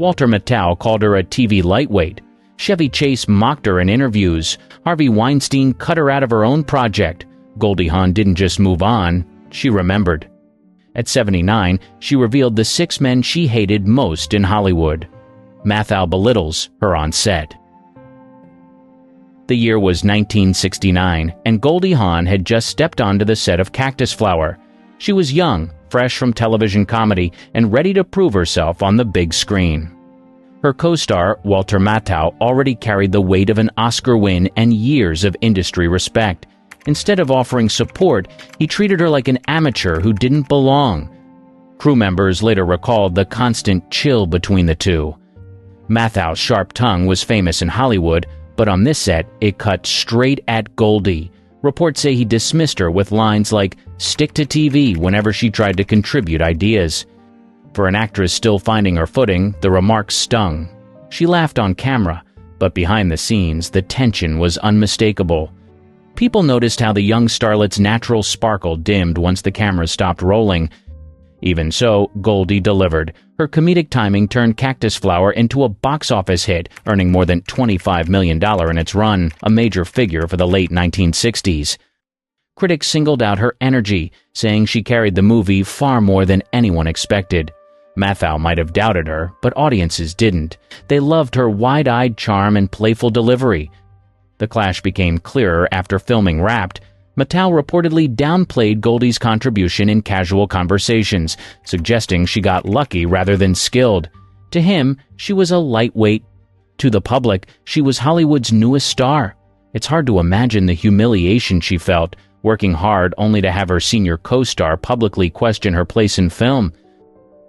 Walter Matthau called her a TV lightweight. Chevy Chase mocked her in interviews. Harvey Weinstein cut her out of her own project. Goldie Hawn didn't just move on, she remembered. At 79, she revealed the 6 men she hated most in Hollywood. Matthau belittles her on set. The year was 1969, and Goldie Hawn had just stepped onto the set of Cactus Flower. She was young, fresh from television comedy, and ready to prove herself on the big screen. Her co-star, Walter Matthau, already carried the weight of an Oscar win and years of industry respect. Instead of offering support, he treated her like an amateur who didn't belong. Crew members later recalled the constant chill between the two. Matthau's sharp tongue was famous in Hollywood, but on this set, it cut straight at Goldie. Reports say he dismissed her with lines like, "Stick to TV," whenever she tried to contribute ideas. For an actress still finding her footing, the remarks stung. She laughed on camera, but behind the scenes, the tension was unmistakable. People noticed how the young starlet's natural sparkle dimmed once the camera stopped rolling. Even so, Goldie delivered. Her comedic timing turned Cactus Flower into a box office hit, earning more than $25 million in its run, a major figure for the late 1960s. Critics singled out her energy, saying she carried the movie far more than anyone expected. Matthau might have doubted her, but audiences didn't. They loved her wide-eyed charm and playful delivery. The clash became clearer after filming wrapped. Matthau reportedly downplayed Goldie's contribution in casual conversations, suggesting she got lucky rather than skilled. To him, she was a lightweight. To the public, she was Hollywood's newest star. It's hard to imagine the humiliation she felt, working hard only to have her senior co-star publicly question her place in film.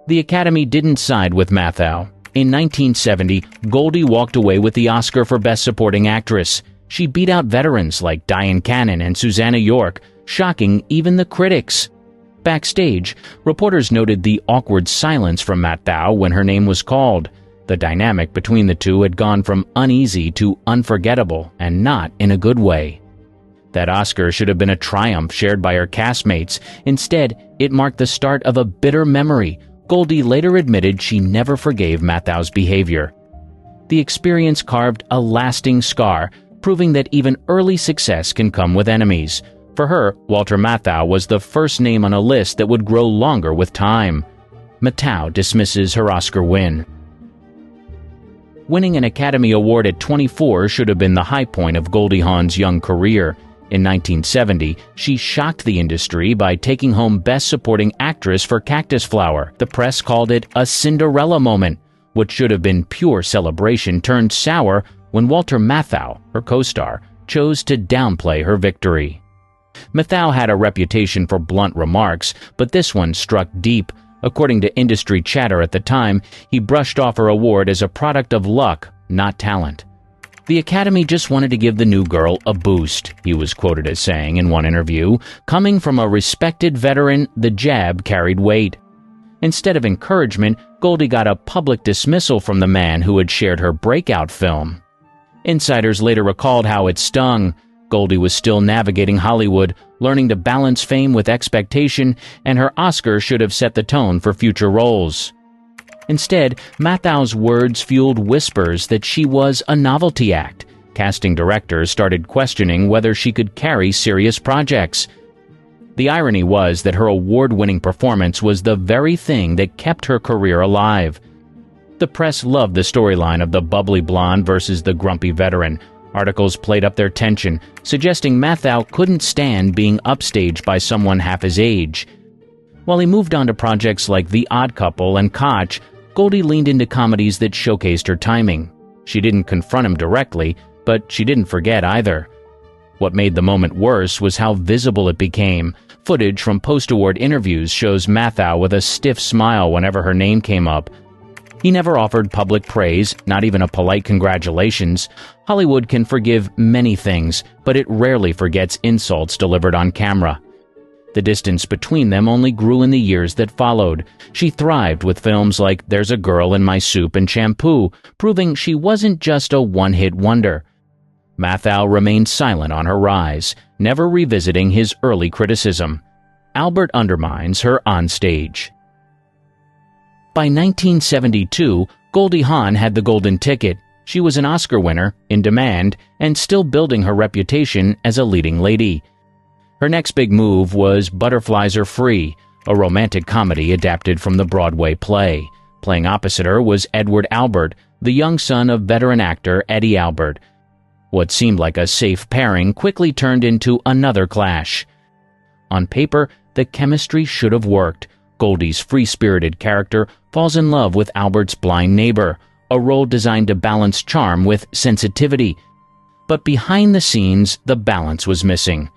The Academy didn't side with Matthau. In 1970, Goldie walked away with the Oscar for Best Supporting Actress. She beat out veterans like Diane Cannon and Susanna York, shocking even the critics. Backstage, reporters noted the awkward silence from Matthau when her name was called. The dynamic between the two had gone from uneasy to unforgettable, and not in a good way. That Oscar should have been a triumph shared by her castmates. Instead, it marked the start of a bitter memory. Goldie later admitted she never forgave Matthau's behavior. The experience carved a lasting scar, proving that even early success can come with enemies. For her, Walter Matthau was the first name on a list that would grow longer with time. Matthau dismisses her Oscar win. Winning an Academy Award at 24 should have been the high point of Goldie Hawn's young career. In 1970, she shocked the industry by taking home Best Supporting Actress for Cactus Flower. The press called it a Cinderella moment. What should have been pure celebration turned sour when Walter Matthau, her co-star, chose to downplay her victory. Matthau had a reputation for blunt remarks, but this one struck deep. According to industry chatter at the time, he brushed off her award as a product of luck, not talent. "The Academy just wanted to give the new girl a boost," he was quoted as saying in one interview. "Coming from a respected veteran, the jab carried weight." Instead of encouragement, Goldie got a public dismissal from the man who had shared her breakout film. Insiders later recalled how it stung. Goldie was still navigating Hollywood, learning to balance fame with expectation, and her Oscar should have set the tone for future roles. Instead, Matthau's words fueled whispers that she was a novelty act. Casting directors started questioning whether she could carry serious projects. The irony was that her award-winning performance was the very thing that kept her career alive. The press loved the storyline of the bubbly blonde versus the grumpy veteran. Articles played up their tension, suggesting Matthau couldn't stand being upstaged by someone half his age. While he moved on to projects like The Odd Couple and Koch, Goldie leaned into comedies that showcased her timing. She didn't confront him directly, but she didn't forget either. What made the moment worse was how visible it became. Footage from post-award interviews shows Matthau with a stiff smile whenever her name came up. He never offered public praise, not even a polite congratulations. Hollywood can forgive many things, but it rarely forgets insults delivered on camera. The distance between them only grew in the years that followed. She thrived with films like There's a Girl in My Soup and Shampoo, proving she wasn't just a one-hit wonder. Matthau remained silent on her rise, never revisiting his early criticism. Albert undermines her onstage. By 1972, Goldie Hawn had the golden ticket. She was an Oscar winner, in demand, and still building her reputation as a leading lady. Her next big move was Butterflies Are Free, a romantic comedy adapted from the Broadway play. Playing opposite her was Edward Albert, the young son of veteran actor Eddie Albert. What seemed like a safe pairing quickly turned into another clash. On paper, the chemistry should have worked. Goldie's free-spirited character falls in love with Albert's blind neighbor, a role designed to balance charm with sensitivity. But behind the scenes, the balance was missing.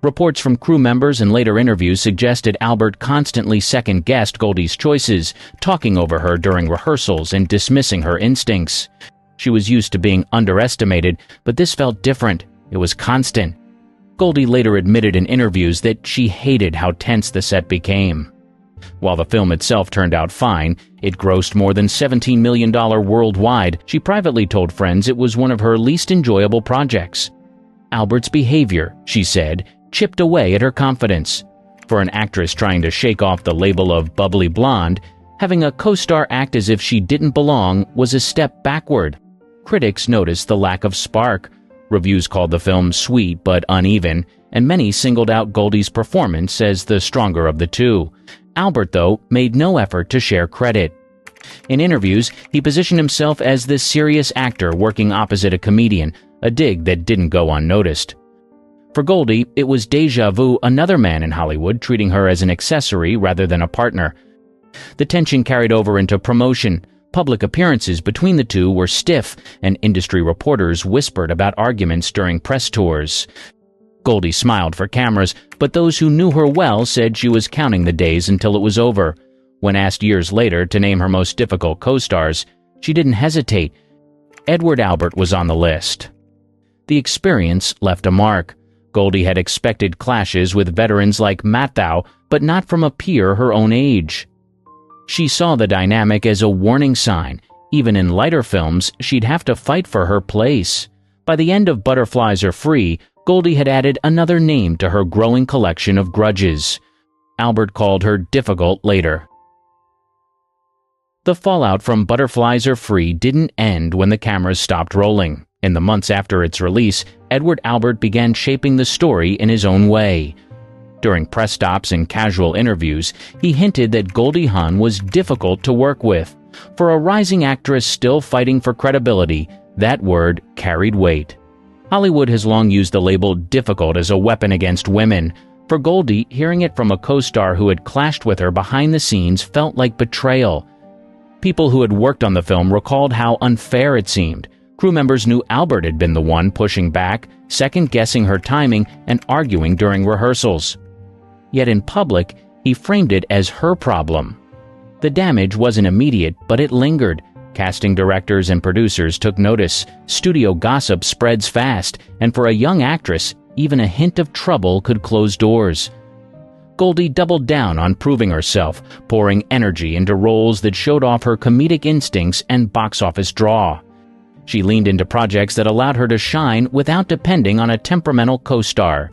Reports from crew members and later interviews suggested Albert constantly second-guessed Goldie's choices, talking over her during rehearsals and dismissing her instincts. She was used to being underestimated, but this felt different. It was constant. Goldie later admitted in interviews that she hated how tense the set became. While the film itself turned out fine, it grossed more than $17 million worldwide. She privately told friends it was one of her least enjoyable projects. Albert's behavior, she said, chipped away at her confidence. For an actress trying to shake off the label of bubbly blonde, having a co-star act as if she didn't belong was a step backward. Critics noticed the lack of spark. Reviews called the film sweet but uneven, and many singled out Goldie's performance as the stronger of the two. Albert, though, made no effort to share credit. In interviews, he positioned himself as the serious actor working opposite a comedian, a dig that didn't go unnoticed. For Goldie, it was déjà vu, another man in Hollywood treating her as an accessory rather than a partner. The tension carried over into promotion. Public appearances between the two were stiff, and industry reporters whispered about arguments during press tours. Goldie smiled for cameras, but those who knew her well said she was counting the days until it was over. When asked years later to name her most difficult co-stars, she didn't hesitate. Edward Albert was on the list. The experience left a mark. Goldie had expected clashes with veterans like Matthau, but not from a peer her own age. She saw the dynamic as a warning sign. Even in lighter films, she'd have to fight for her place. By the end of Butterflies Are Free, Goldie had added another name to her growing collection of grudges. Albert called her difficult later. The fallout from Butterflies Are Free didn't end when the cameras stopped rolling. In the months after its release, Edward Albert began shaping the story in his own way. During press stops and casual interviews, he hinted that Goldie Hawn was difficult to work with. For a rising actress still fighting for credibility, that word carried weight. Hollywood has long used the label difficult as a weapon against women. For Goldie, hearing it from a co-star who had clashed with her behind the scenes felt like betrayal. People who had worked on the film recalled how unfair it seemed. Crew members knew Albert had been the one pushing back, second-guessing her timing, and arguing during rehearsals. Yet in public, he framed it as her problem. The damage wasn't immediate, but it lingered. Casting directors and producers took notice. Studio gossip spreads fast, and for a young actress, even a hint of trouble could close doors. Goldie doubled down on proving herself, pouring energy into roles that showed off her comedic instincts and box office draw. She leaned into projects that allowed her to shine without depending on a temperamental co-star.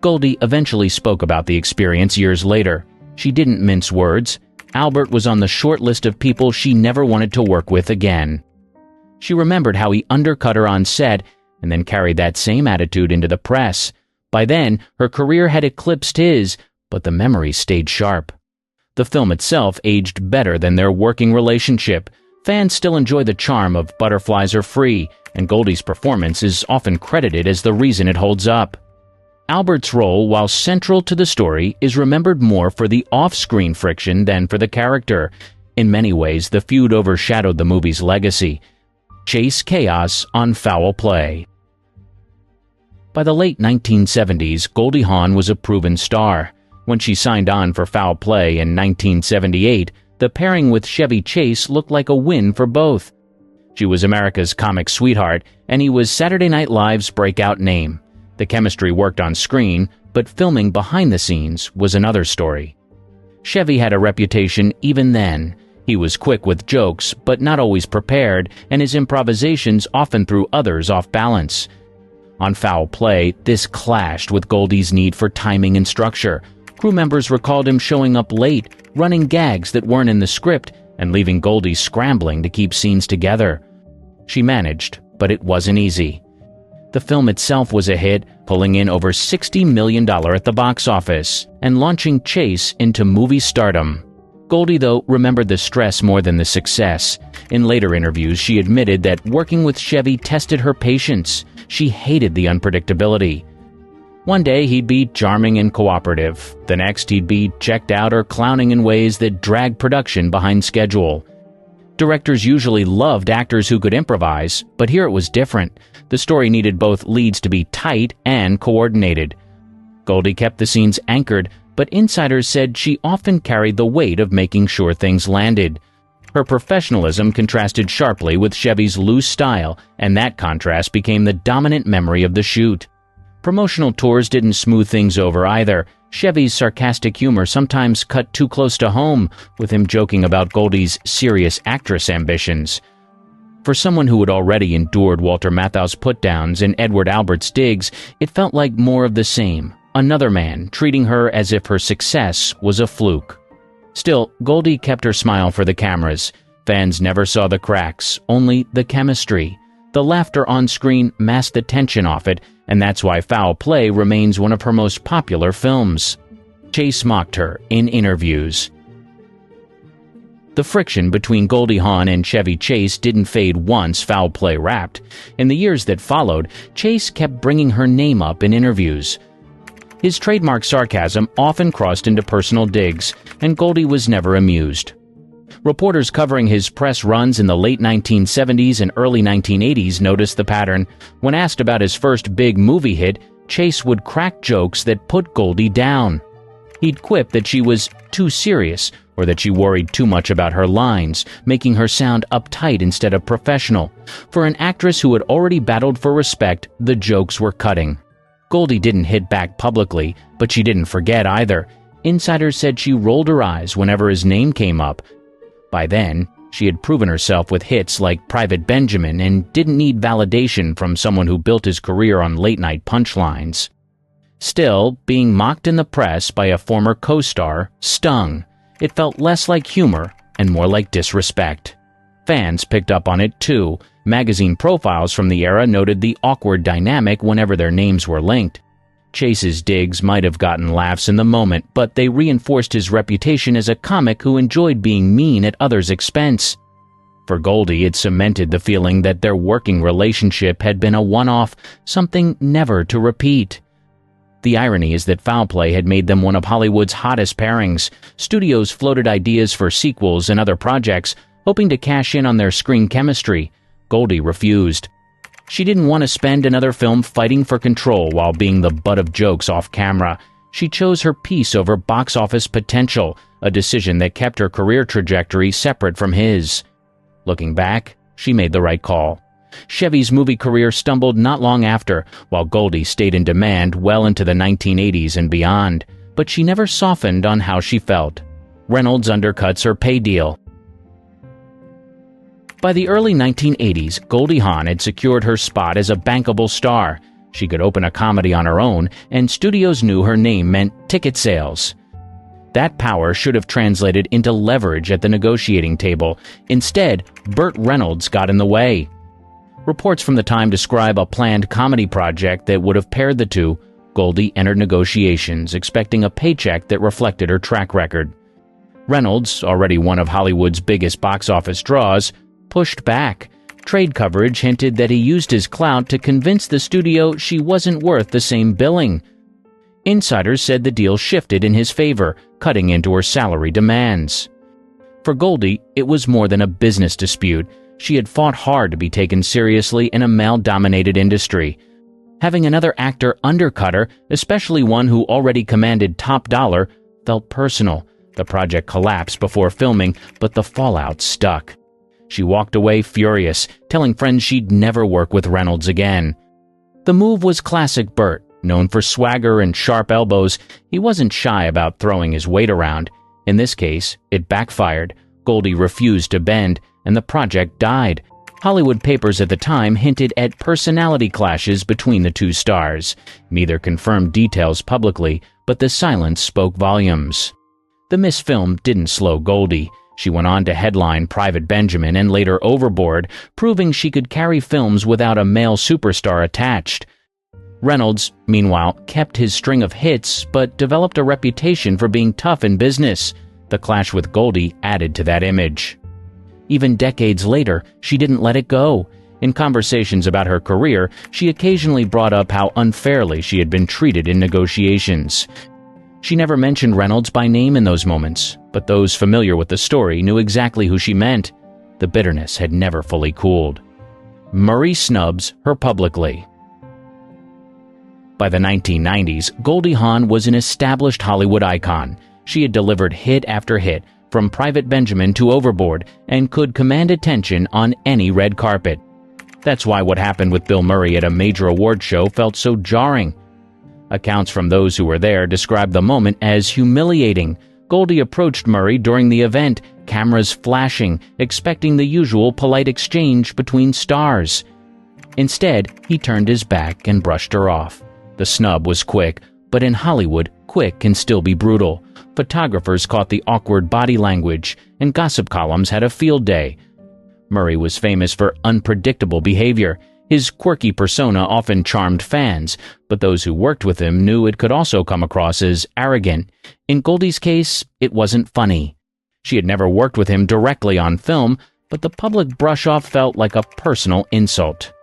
Goldie eventually spoke about the experience years later. She didn't mince words. Albert was on the short list of people she never wanted to work with again. She remembered how he undercut her on set and then carried that same attitude into the press. By then, her career had eclipsed his, but the memory stayed sharp. The film itself aged better than their working relationship. Fans still enjoy the charm of Butterflies Are Free, and Goldie's performance is often credited as the reason it holds up. Albert's role, while central to the story, is remembered more for the off-screen friction than for the character. In many ways, the feud overshadowed the movie's legacy. Chase chaos on foul play. By the late 1970s, Goldie Hawn was a proven star. When she signed on for Foul Play in 1978, the pairing with Chevy Chase looked like a win for both. She was America's comic sweetheart, and he was Saturday Night Live's breakout name. The chemistry worked on screen, but filming behind the scenes was another story. Chevy had a reputation even then. He was quick with jokes, but not always prepared, and his improvisations often threw others off balance. On Foul Play, this clashed with Goldie's need for timing and structure. Crew members recalled him showing up late, running gags that weren't in the script, and leaving Goldie scrambling to keep scenes together. She managed, but it wasn't easy. The film itself was a hit, pulling in over $60 million at the box office and launching Chase into movie stardom. Goldie, though, remembered the stress more than the success. In later interviews, she admitted that working with Chevy tested her patience. She hated the unpredictability. One day he'd be charming and cooperative. The next he'd be checked out or clowning in ways that dragged production behind schedule. Directors usually loved actors who could improvise, but here it was different. The story needed both leads to be tight and coordinated. Goldie kept the scenes anchored, but insiders said she often carried the weight of making sure things landed. Her professionalism contrasted sharply with Chevy's loose style, and that contrast became the dominant memory of the shoot. Promotional tours didn't smooth things over either. Chevy's sarcastic humor sometimes cut too close to home, with him joking about Goldie's serious actress ambitions. For someone who had already endured Walter Matthau's put-downs and Edward Albert's digs, it felt like more of the same. Another man treating her as if her success was a fluke. Still, Goldie kept her smile for the cameras. Fans never saw the cracks, only the chemistry. The laughter on screen masked the tension off it, and that's why Foul Play remains one of her most popular films. Chase mocked her in interviews. The friction between Goldie Hawn and Chevy Chase didn't fade once Foul Play wrapped. In the years that followed, Chase kept bringing her name up in interviews. His trademark sarcasm often crossed into personal digs, and Goldie was never amused. Reporters covering his press runs in the late 1970s and early 1980s noticed the pattern. When asked about his first big movie hit, Chase would crack jokes that put Goldie down. He'd quip that she was too serious, or that she worried too much about her lines, making her sound uptight instead of professional. For an actress who had already battled for respect, the jokes were cutting. Goldie didn't hit back publicly, but she didn't forget either. Insiders said she rolled her eyes whenever his name came up. By then, she had proven herself with hits like Private Benjamin and didn't need validation from someone who built his career on late-night punchlines. Still, being mocked in the press by a former co-star stung. It felt less like humor and more like disrespect. Fans picked up on it too. Magazine profiles from the era noted the awkward dynamic whenever their names were linked. Chase's digs might have gotten laughs in the moment, but they reinforced his reputation as a comic who enjoyed being mean at others' expense. For Goldie, it cemented the feeling that their working relationship had been a one-off, something never to repeat. The irony is that Foul Play had made them one of Hollywood's hottest pairings. Studios floated ideas for sequels and other projects, hoping to cash in on their screen chemistry. Goldie refused. She didn't want to spend another film fighting for control while being the butt of jokes off camera. She chose her peace over box office potential, a decision that kept her career trajectory separate from his. Looking back, she made the right call. Chevy's movie career stumbled not long after, while Goldie stayed in demand well into the 1980s and beyond. But she never softened on how she felt. Reynolds undercuts her pay deal. By the early 1980s, Goldie Hawn had secured her spot as a bankable star. She could open a comedy on her own, and studios knew her name meant ticket sales. That power should have translated into leverage at the negotiating table. Instead, Burt Reynolds got in the way. Reports from the time describe a planned comedy project that would have paired the two. Goldie entered negotiations, expecting a paycheck that reflected her track record. Reynolds, already one of Hollywood's biggest box office draws, pushed back. Trade coverage hinted that he used his clout to convince the studio she wasn't worth the same billing. Insiders said the deal shifted in his favor, cutting into her salary demands. For Goldie, it was more than a business dispute. She had fought hard to be taken seriously in a male-dominated industry. Having another actor undercut her, especially one who already commanded top dollar, felt personal. The project collapsed before filming, but the fallout stuck. She walked away furious, telling friends she'd never work with Reynolds again. The move was classic Burt. Known for swagger and sharp elbows, he wasn't shy about throwing his weight around. In this case, it backfired. Goldie refused to bend, and the project died. Hollywood papers at the time hinted at personality clashes between the two stars. Neither confirmed details publicly, but the silence spoke volumes. The missed film didn't slow Goldie. She went on to headline Private Benjamin and later Overboard, proving she could carry films without a male superstar attached. Reynolds, meanwhile, kept his string of hits, but developed a reputation for being tough in business. The clash with Goldie added to that image. Even decades later, she didn't let it go. In conversations about her career, she occasionally brought up how unfairly she had been treated in negotiations. She never mentioned Reynolds by name in those moments, but those familiar with the story knew exactly who she meant. The bitterness had never fully cooled. Murray snubs her publicly. By the 1990s, Goldie Hawn was an established Hollywood icon. She had delivered hit after hit, from Private Benjamin to Overboard, and could command attention on any red carpet. That's why what happened with Bill Murray at a major award show felt so jarring. Accounts from those who were there described the moment as humiliating. Goldie approached Murray during the event, cameras flashing, expecting the usual polite exchange between stars. Instead, he turned his back and brushed her off. The snub was quick, but in Hollywood, quick can still be brutal. Photographers caught the awkward body language, and gossip columns had a field day. Murray was famous for unpredictable behavior. His quirky persona often charmed fans, but those who worked with him knew it could also come across as arrogant. In Goldie's case, it wasn't funny. She had never worked with him directly on film, but the public brush-off felt like a personal insult.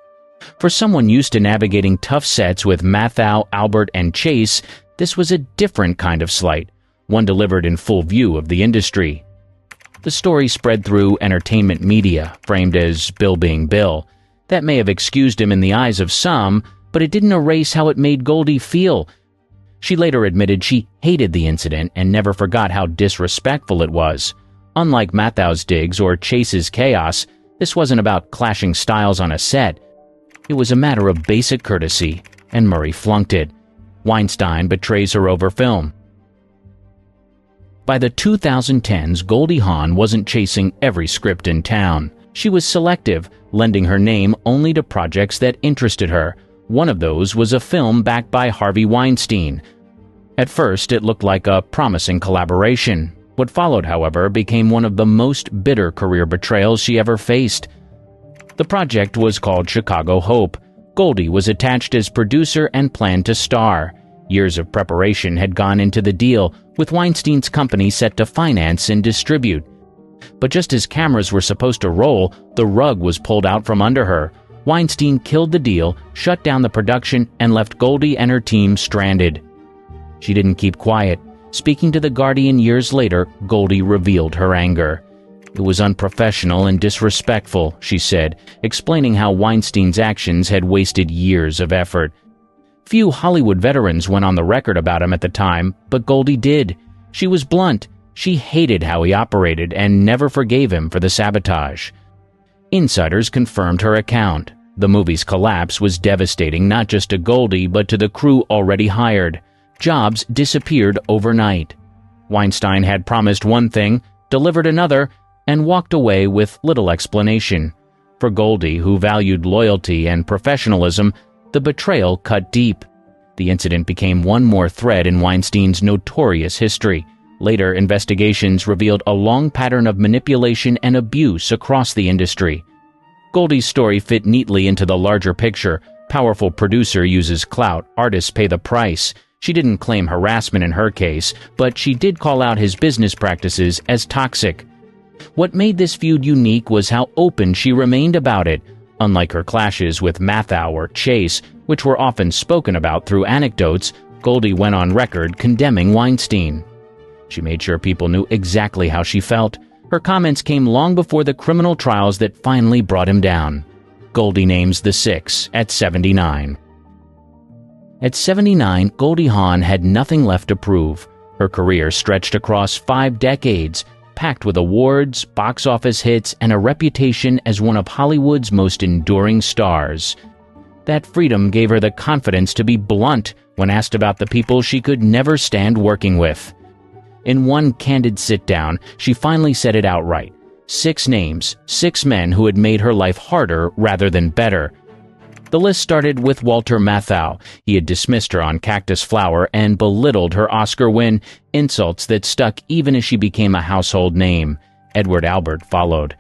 For someone used to navigating tough sets with Matthau, Albert, and Chase, this was a different kind of slight, one delivered in full view of the industry. The story spread through entertainment media, framed as Bill being Bill. That may have excused him in the eyes of some, but it didn't erase how it made Goldie feel. She later admitted she hated the incident and never forgot how disrespectful it was. Unlike Matthau's digs or Chase's chaos, this wasn't about clashing styles on a set. It was a matter of basic courtesy, and Murray flunked it. Weinstein betrays her over film. By the 2010s, Goldie Hawn wasn't chasing every script in town. She was selective, lending her name only to projects that interested her. One of those was a film backed by Harvey Weinstein. At first, it looked like a promising collaboration. What followed, however, became one of the most bitter career betrayals she ever faced. The project was called Chicago Hope. Goldie was attached as producer and planned to star. Years of preparation had gone into the deal, with Weinstein's company set to finance and distribute. But just as cameras were supposed to roll, the rug was pulled out from under her. Weinstein killed the deal, shut down the production, and left Goldie and her team stranded. She didn't keep quiet. Speaking to The Guardian years later, Goldie revealed her anger. It was unprofessional and disrespectful, she said, explaining how Weinstein's actions had wasted years of effort. Few Hollywood veterans went on the record about him at the time, but Goldie did. She was blunt. She hated how he operated and never forgave him for the sabotage. Insiders confirmed her account. The movie's collapse was devastating not just to Goldie but to the crew already hired. Jobs disappeared overnight. Weinstein had promised one thing, delivered another, and walked away with little explanation. For Goldie, who valued loyalty and professionalism, the betrayal cut deep. The incident became one more thread in Weinstein's notorious history. Later investigations revealed a long pattern of manipulation and abuse across the industry. Goldie's story fit neatly into the larger picture. Powerful producer uses clout, artists pay the price. She didn't claim harassment in her case, but she did call out his business practices as toxic. What made this feud unique was how open she remained about it. Unlike her clashes with Matthau or Chase, which were often spoken about through anecdotes, Goldie went on record condemning Weinstein. She made sure people knew exactly how she felt. Her comments came long before the criminal trials that finally brought him down. Goldie names the 6 at 79. At 79, Goldie Hawn had nothing left to prove. Her career stretched across 5 decades, packed with awards, box office hits, and a reputation as one of Hollywood's most enduring stars. That freedom gave her the confidence to be blunt when asked about the people she could never stand working with. In one candid sit-down, she finally said it outright. 6 names, 6 men who had made her life harder rather than better. The list started with Walter Matthau. He had dismissed her on Cactus Flower and belittled her Oscar win, insults that stuck even as she became a household name. Edward Albert followed.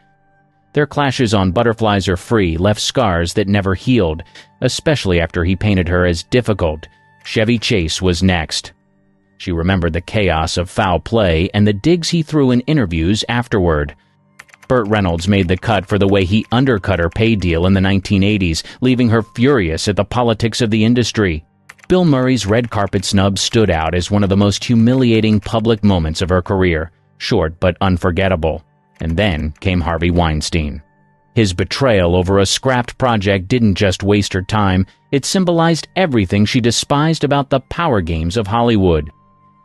Their clashes on Butterflies Are Free left scars that never healed, especially after he painted her as difficult. Chevy Chase was next. She remembered the chaos of foul play and the digs he threw in interviews afterward. Burt Reynolds made the cut for the way he undercut her pay deal in the 1980s, leaving her furious at the politics of the industry. Bill Murray's red carpet snub stood out as one of the most humiliating public moments of her career, short but unforgettable. And then came Harvey Weinstein. His betrayal over a scrapped project didn't just waste her time, it symbolized everything she despised about the power games of Hollywood.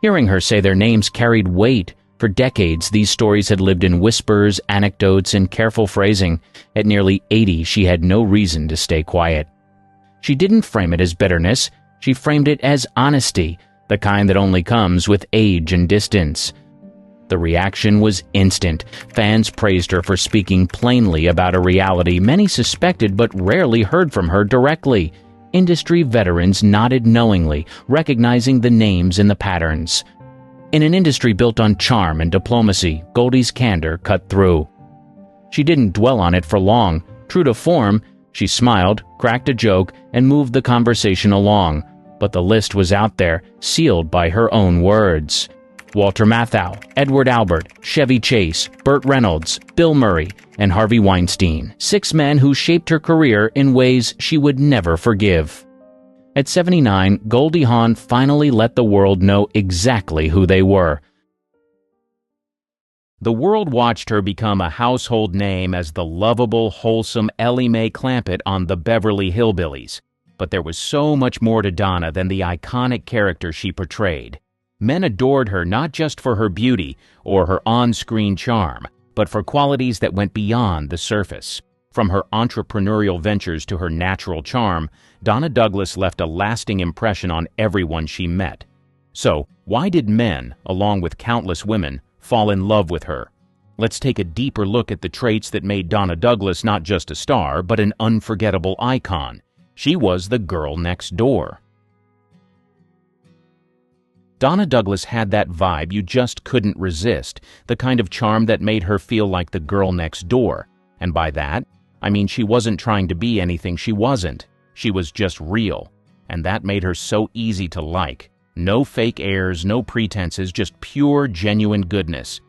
Hearing her say their names carried weight. For decades, these stories had lived in whispers, anecdotes, and careful phrasing. At nearly 80, she had no reason to stay quiet. She didn't frame it as bitterness. She framed it as honesty, the kind that only comes with age and distance. The reaction was instant. Fans praised her for speaking plainly about a reality many suspected but rarely heard from her directly. Industry veterans nodded knowingly, recognizing the names and the patterns. In an industry built on charm and diplomacy, Goldie's candor cut through. She didn't dwell on it for long. True to form, she smiled, cracked a joke, and moved the conversation along. But the list was out there, sealed by her own words. Walter Matthau, Edward Albert, Chevy Chase, Burt Reynolds, Bill Murray, and Harvey Weinstein, 6 men who shaped her career in ways she would never forgive. At 79, Goldie Hawn finally let the world know exactly who they were. The world watched her become a household name as the lovable, wholesome Ellie Mae Clampett on the Beverly Hillbillies. But there was so much more to Donna than the iconic character she portrayed. Men adored her not just for her beauty or her on-screen charm, but for qualities that went beyond the surface. From her entrepreneurial ventures to her natural charm, Donna Douglas left a lasting impression on everyone she met. So, why did men, along with countless women, fall in love with her? Let's take a deeper look at the traits that made Donna Douglas not just a star, but an unforgettable icon. She was the girl next door. Donna Douglas had that vibe you just couldn't resist, the kind of charm that made her feel like the girl next door. And by that, I mean she wasn't trying to be anything she wasn't. She was just real. And that made her so easy to like. No fake airs, no pretenses, just pure, genuine goodness.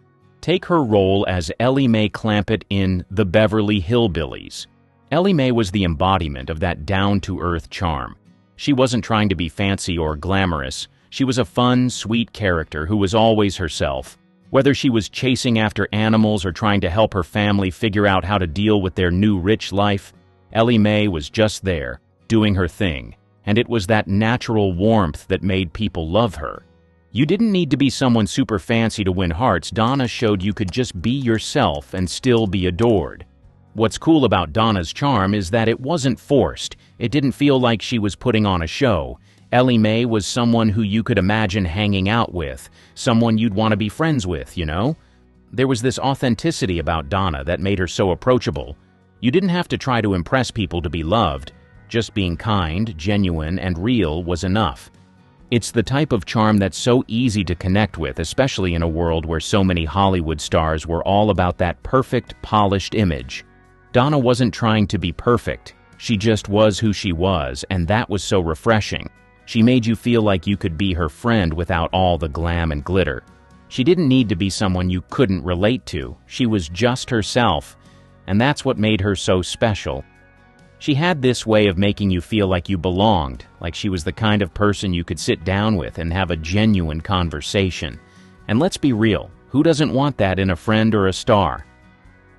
Take her role as Ellie Mae Clampett in The Beverly Hillbillies. Ellie Mae was the embodiment of that down-to-earth charm. She wasn't trying to be fancy or glamorous. She was a fun, sweet character who was always herself. Whether she was chasing after animals or trying to help her family figure out how to deal with their new rich life, Ellie Mae was just there, doing her thing, and it was that natural warmth that made people love her. You didn't need to be someone super fancy to win hearts. Donna showed you could just be yourself and still be adored. What's cool about Donna's charm is that it wasn't forced. It didn't feel like she was putting on a show. Ellie Mae was someone who you could imagine hanging out with, someone you'd want to be friends with, you know? There was this authenticity about Donna that made her so approachable. You didn't have to try to impress people to be loved. Just being kind, genuine, and real was enough. It's the type of charm that's so easy to connect with, especially in a world where so many Hollywood stars were all about that perfect, polished image. Donna wasn't trying to be perfect. She just was who she was, and that was so refreshing. She made you feel like you could be her friend without all the glam and glitter. She didn't need to be someone you couldn't relate to. She was just herself, and that's what made her so special. She had this way of making you feel like you belonged, like she was the kind of person you could sit down with and have a genuine conversation. And let's be real, who doesn't want that in a friend or a star?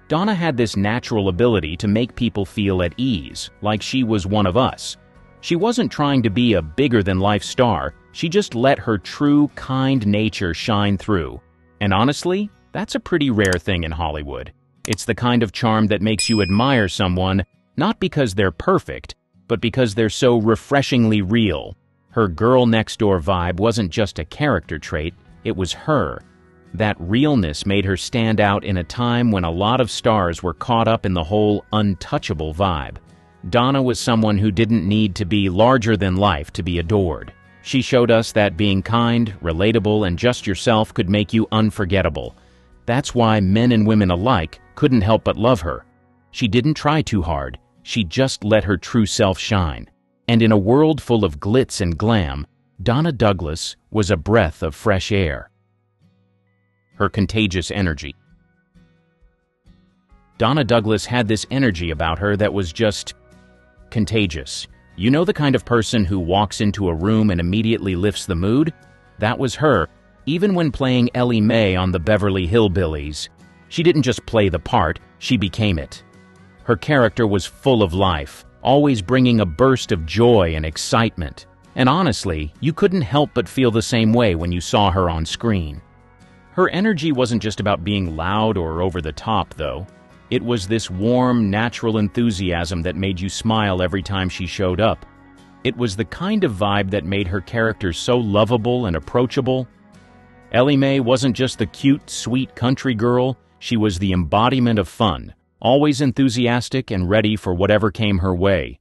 Donna had this natural ability to make people feel at ease, like she was one of us. She wasn't trying to be a bigger-than-life star, she just let her true, kind nature shine through. And honestly, that's a pretty rare thing in Hollywood. It's the kind of charm that makes you admire someone, not because they're perfect, but because they're so refreshingly real. Her girl-next-door vibe wasn't just a character trait, it was her. That realness made her stand out in a time when a lot of stars were caught up in the whole untouchable vibe. Donna was someone who didn't need to be larger than life to be adored. She showed us that being kind, relatable, and just yourself could make you unforgettable. That's why men and women alike couldn't help but love her. She didn't try too hard. She just let her true self shine. And in a world full of glitz and glam, Donna Douglas was a breath of fresh air. Her contagious energy. Donna Douglas had this energy about her that was just contagious. You know, the kind of person who walks into a room and immediately lifts the mood? That was her, even when playing Ellie Mae on the Beverly Hillbillies. She didn't just play the part, she became it. Her character was full of life, always bringing a burst of joy and excitement. And honestly, you couldn't help but feel the same way when you saw her on screen. Her energy wasn't just about being loud or over the top, though. It was this warm, natural enthusiasm that made you smile every time she showed up. It was the kind of vibe that made her character so lovable and approachable. Ellie Mae wasn't just the cute, sweet country girl, she was the embodiment of fun, always enthusiastic and ready for whatever came her way.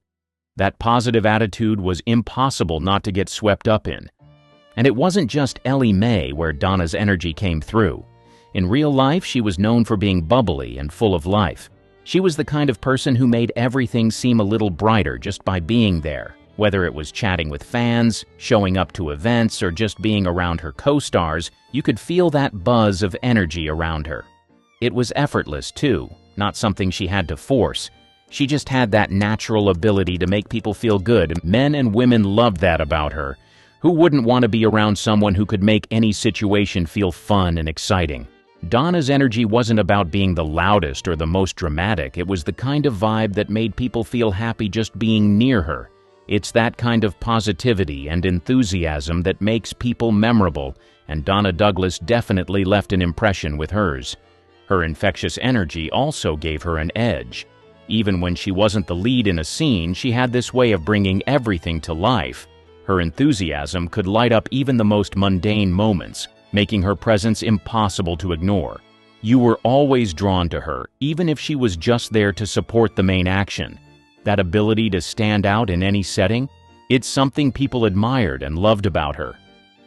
That positive attitude was impossible not to get swept up in. And it wasn't just Ellie Mae where Donna's energy came through. In real life, she was known for being bubbly and full of life. She was the kind of person who made everything seem a little brighter just by being there, whether it was chatting with fans, showing up to events, or just being around her co-stars. You could feel that buzz of energy around her. It was effortless, too, not something she had to force. She just had that natural ability to make people feel good. Men and women loved that about her. Who wouldn't want to be around someone who could make any situation feel fun and exciting? Donna's energy wasn't about being the loudest or the most dramatic. It was the kind of vibe that made people feel happy just being near her. It's that kind of positivity and enthusiasm that makes people memorable, and Donna Douglas definitely left an impression with hers. Her infectious energy also gave her an edge. Even when she wasn't the lead in a scene, she had this way of bringing everything to life. Her enthusiasm could light up even the most mundane moments, making her presence impossible to ignore. You were always drawn to her, even if she was just there to support the main action. That ability to stand out in any setting, it's something people admired and loved about her.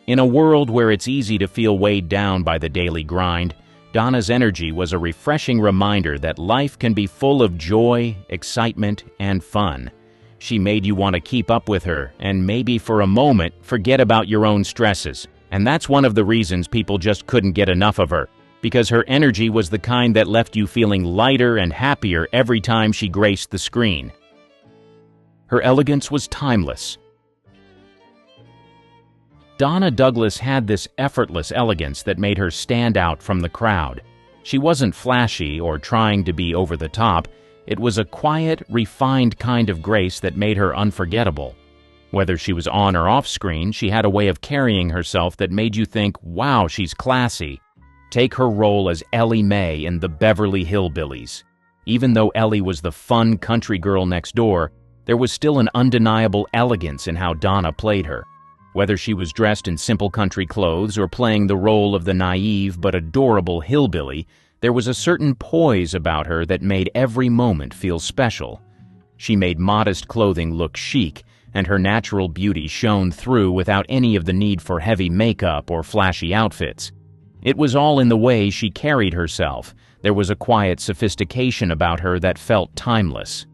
In a world where it's easy to feel weighed down by the daily grind, Donna's energy was a refreshing reminder that life can be full of joy, excitement, and fun. She made you want to keep up with her and maybe for a moment forget about your own stresses. And that's one of the reasons people just couldn't get enough of her, because her energy was the kind that left you feeling lighter and happier every time she graced the screen. Her elegance was timeless. Donna Douglas had this effortless elegance that made her stand out from the crowd. She wasn't flashy or trying to be over the top. It was a quiet, refined kind of grace that made her unforgettable. Whether she was on or off screen, she had a way of carrying herself that made you think, wow, she's classy. Take her role as Ellie Mae in the Beverly Hillbillies. Even though Ellie was the fun country girl next door, there was still an undeniable elegance in how Donna played her. Whether she was dressed in simple country clothes or playing the role of the naive but adorable hillbilly, there was a certain poise about her that made every moment feel special. She made modest clothing look chic, and her natural beauty shone through without any of the need for heavy makeup or flashy outfits. It was all in the way she carried herself. There was a quiet sophistication about her that felt timeless.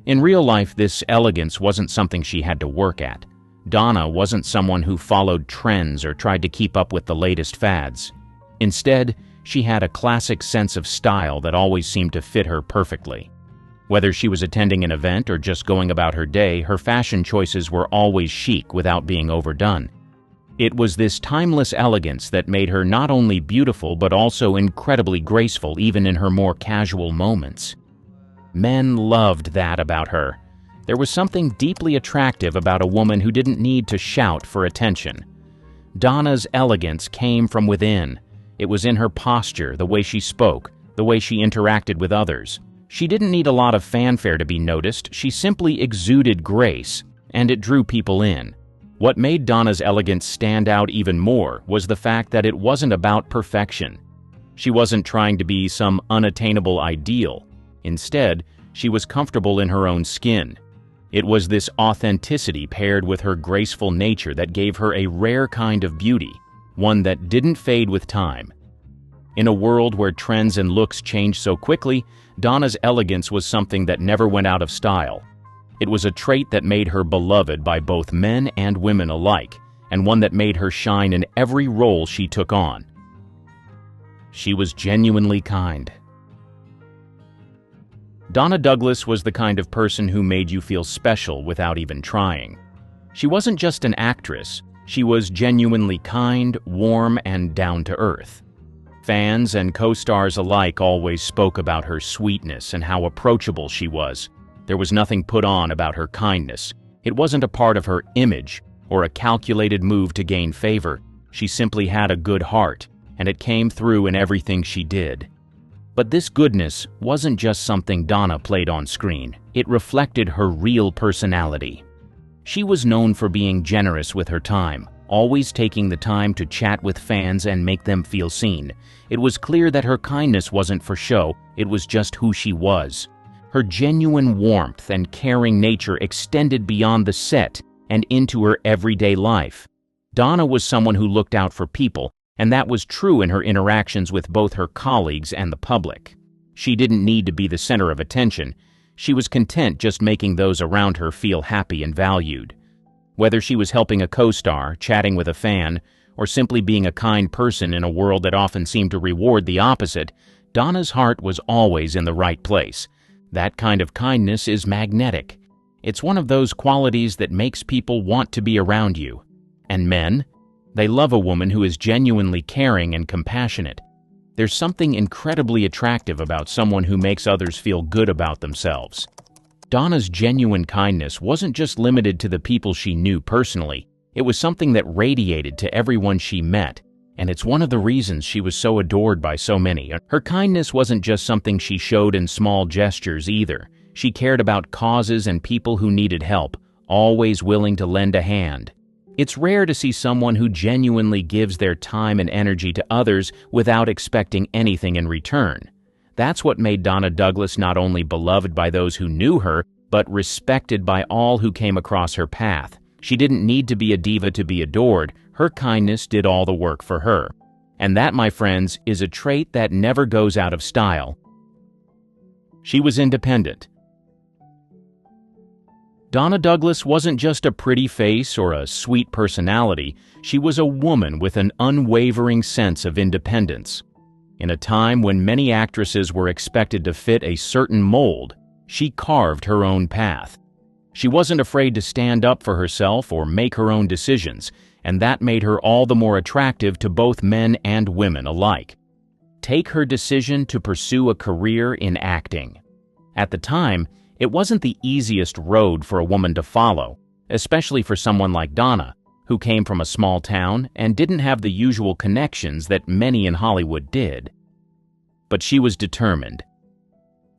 In real life, this elegance wasn't something she had to work at. Donna wasn't someone who followed trends or tried to keep up with the latest fads. Instead, she had a classic sense of style that always seemed to fit her perfectly. Whether she was attending an event or just going about her day, her fashion choices were always chic without being overdone. It was this timeless elegance that made her not only beautiful but also incredibly graceful even in her more casual moments. Men loved that about her. There was something deeply attractive about a woman who didn't need to shout for attention. Donna's elegance came from within. It was in her posture, the way she spoke, the way she interacted with others. She didn't need a lot of fanfare to be noticed. She simply exuded grace, and it drew people in. What made Donna's elegance stand out even more was the fact that it wasn't about perfection. She wasn't trying to be some unattainable ideal. Instead, she was comfortable in her own skin. It was this authenticity paired with her graceful nature that gave her a rare kind of beauty, one that didn't fade with time. In a world where trends and looks change so quickly, Donna's elegance was something that never went out of style. It was a trait that made her beloved by both men and women alike, and one that made her shine in every role she took on. She was genuinely kind. Donna Douglas was the kind of person who made you feel special without even trying. She wasn't just an actress, she was genuinely kind, warm, and down to earth. Fans and co-stars alike always spoke about her sweetness and how approachable she was. There was nothing put on about her kindness. It wasn't a part of her image or a calculated move to gain favor. She simply had a good heart, and it came through in everything she did. But this goodness wasn't just something Donna played on screen. It reflected her real personality. She was known for being generous with her time, always taking the time to chat with fans and make them feel seen. It was clear that her kindness wasn't for show, it was just who she was. Her genuine warmth and caring nature extended beyond the set and into her everyday life. Donna was someone who looked out for people, and that was true in her interactions with both her colleagues and the public. She didn't need to be the center of attention. She was content just making those around her feel happy and valued. Whether she was helping a co-star, chatting with a fan, or simply being a kind person in a world that often seemed to reward the opposite, Donna's heart was always in the right place. That kind of kindness is magnetic. It's one of those qualities that makes people want to be around you. And men? They love a woman who is genuinely caring and compassionate. There's something incredibly attractive about someone who makes others feel good about themselves. Donna's genuine kindness wasn't just limited to the people she knew personally. It was something that radiated to everyone she met, and it's one of the reasons she was so adored by so many. Her kindness wasn't just something she showed in small gestures either. She cared about causes and people who needed help, always willing to lend a hand. It's rare to see someone who genuinely gives their time and energy to others without expecting anything in return. That's what made Donna Douglas not only beloved by those who knew her, but respected by all who came across her path. She didn't need to be a diva to be adored. Her kindness did all the work for her. And that, my friends, is a trait that never goes out of style. She was independent. Donna Douglas wasn't just a pretty face or a sweet personality. She was a woman with an unwavering sense of independence. In a time when many actresses were expected to fit a certain mold, she carved her own path. She wasn't afraid to stand up for herself or make her own decisions, and that made her all the more attractive to both men and women alike. Take her decision to pursue a career in acting. At the time, it wasn't the easiest road for a woman to follow, especially for someone like Donna, who came from a small town and didn't have the usual connections that many in Hollywood did. But she was determined.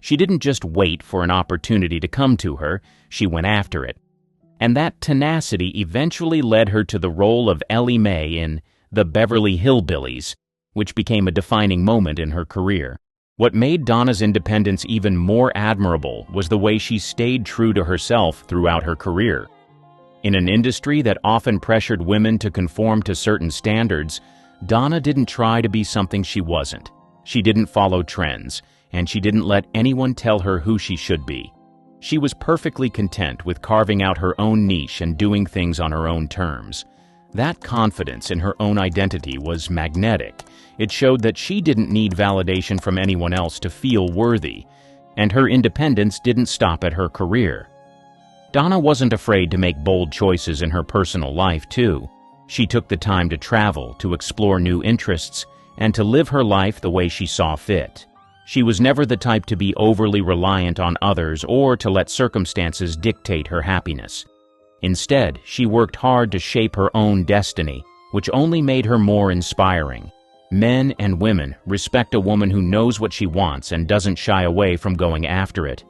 She didn't just wait for an opportunity to come to her, she went after it. And that tenacity eventually led her to the role of Ellie Mae in The Beverly Hillbillies, which became a defining moment in her career. What made Donna's independence even more admirable was the way she stayed true to herself throughout her career. In an industry that often pressured women to conform to certain standards, Donna didn't try to be something she wasn't. She didn't follow trends, and she didn't let anyone tell her who she should be. She was perfectly content with carving out her own niche and doing things on her own terms. That confidence in her own identity was magnetic. It showed that she didn't need validation from anyone else to feel worthy, and her independence didn't stop at her career. Donna wasn't afraid to make bold choices in her personal life, too. She took the time to travel, to explore new interests, and to live her life the way she saw fit. She was never the type to be overly reliant on others or to let circumstances dictate her happiness. Instead, she worked hard to shape her own destiny, which only made her more inspiring. Men and women respect a woman who knows what she wants and doesn't shy away from going after it.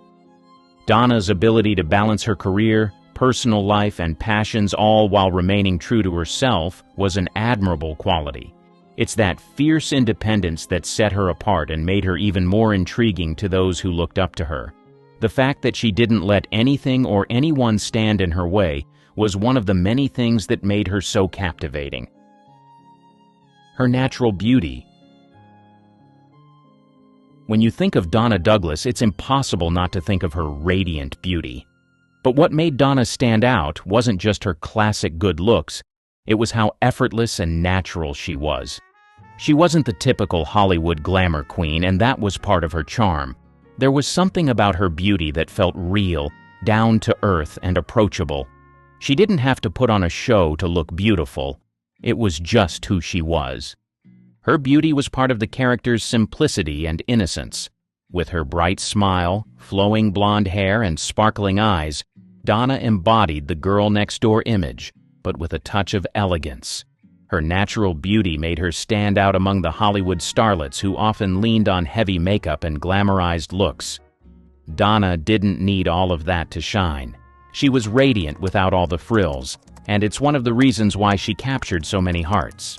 Donna's ability to balance her career, personal life and passions, all while remaining true to herself, was an admirable quality. It's that fierce independence that set her apart and made her even more intriguing to those who looked up to her. The fact that she didn't let anything or anyone stand in her way was one of the many things that made her so captivating. Her natural beauty. When you think of Donna Douglas, it's impossible not to think of her radiant beauty. But what made Donna stand out wasn't just her classic good looks, it was how effortless and natural she was. She wasn't the typical Hollywood glamour queen, and that was part of her charm. There was something about her beauty that felt real, down to earth, and approachable. She didn't have to put on a show to look beautiful. It was just who she was. Her beauty was part of the character's simplicity and innocence. With her bright smile, flowing blonde hair, and sparkling eyes, Donna embodied the girl-next-door image, but with a touch of elegance. Her natural beauty made her stand out among the Hollywood starlets who often leaned on heavy makeup and glamorized looks. Donna didn't need all of that to shine. She was radiant without all the frills, and it's one of the reasons why she captured so many hearts.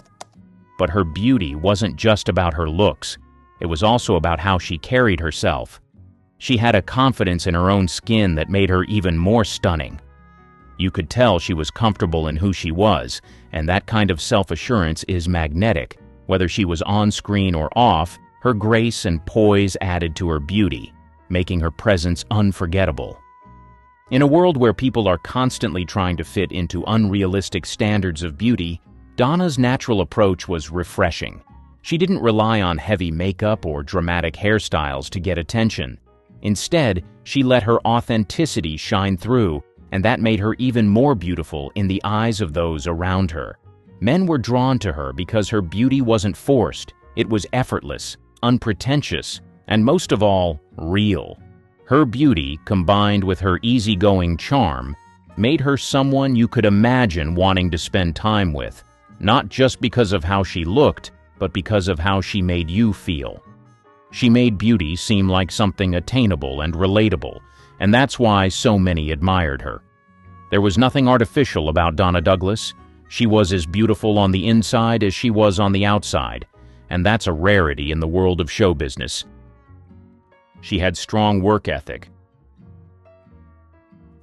But her beauty wasn't just about her looks. It was also about how she carried herself. She had a confidence in her own skin that made her even more stunning. You could tell she was comfortable in who she was, and that kind of self-assurance is magnetic. Whether she was on screen or off, her grace and poise added to her beauty, making her presence unforgettable. In a world where people are constantly trying to fit into unrealistic standards of beauty, Donna's natural approach was refreshing. She didn't rely on heavy makeup or dramatic hairstyles to get attention. Instead, she let her authenticity shine through, and that made her even more beautiful in the eyes of those around her. Men were drawn to her because her beauty wasn't forced, it was effortless, unpretentious, and most of all, real. Her beauty, combined with her easygoing charm, made her someone you could imagine wanting to spend time with, not just because of how she looked, but because of how she made you feel. She made beauty seem like something attainable and relatable, and that's why so many admired her. There was nothing artificial about Donna Douglas. She was as beautiful on the inside as she was on the outside, and that's a rarity in the world of show business. She had strong work ethic.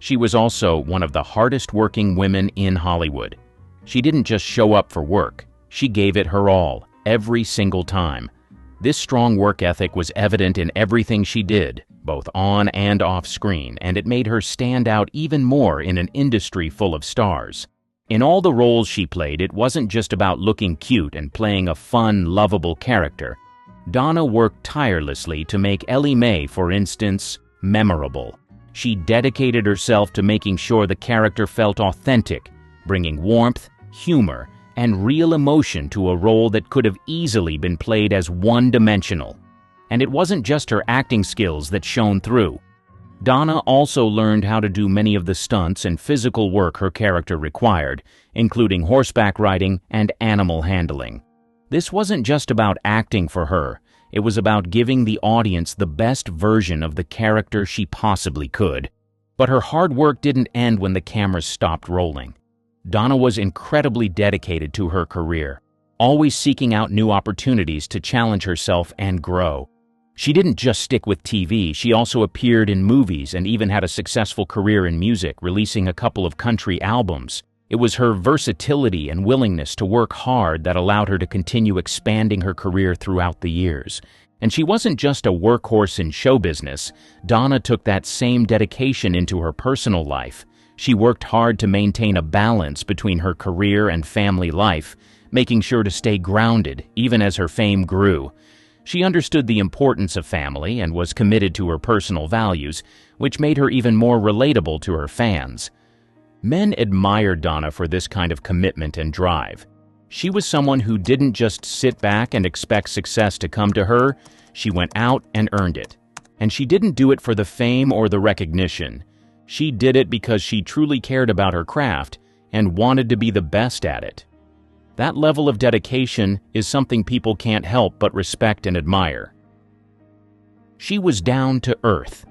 She was also one of the hardest working women in Hollywood. She didn't just show up for work, she gave it her all, every single time. This strong work ethic was evident in everything she did, both on and off screen, and it made her stand out even more in an industry full of stars. In all the roles she played, it wasn't just about looking cute and playing a fun, lovable character. Donna worked tirelessly to make Ellie Mae, for instance, memorable. She dedicated herself to making sure the character felt authentic, bringing warmth, humor, and real emotion to a role that could have easily been played as one-dimensional. And it wasn't just her acting skills that shone through. Donna also learned how to do many of the stunts and physical work her character required, including horseback riding and animal handling. This wasn't just about acting for her, it was about giving the audience the best version of the character she possibly could. But her hard work didn't end when the cameras stopped rolling. Donna was incredibly dedicated to her career, always seeking out new opportunities to challenge herself and grow. She didn't just stick with TV, she also appeared in movies and even had a successful career in music, releasing a couple of country albums. It was her versatility and willingness to work hard that allowed her to continue expanding her career throughout the years. And she wasn't just a workhorse in show business. Donna took that same dedication into her personal life. She worked hard to maintain a balance between her career and family life, making sure to stay grounded even as her fame grew. She understood the importance of family and was committed to her personal values, which made her even more relatable to her fans. Men admired Donna for this kind of commitment and drive. She was someone who didn't just sit back and expect success to come to her, she went out and earned it. And she didn't do it for the fame or the recognition. She did it because she truly cared about her craft and wanted to be the best at it. That level of dedication is something people can't help but respect and admire. She was down to earth.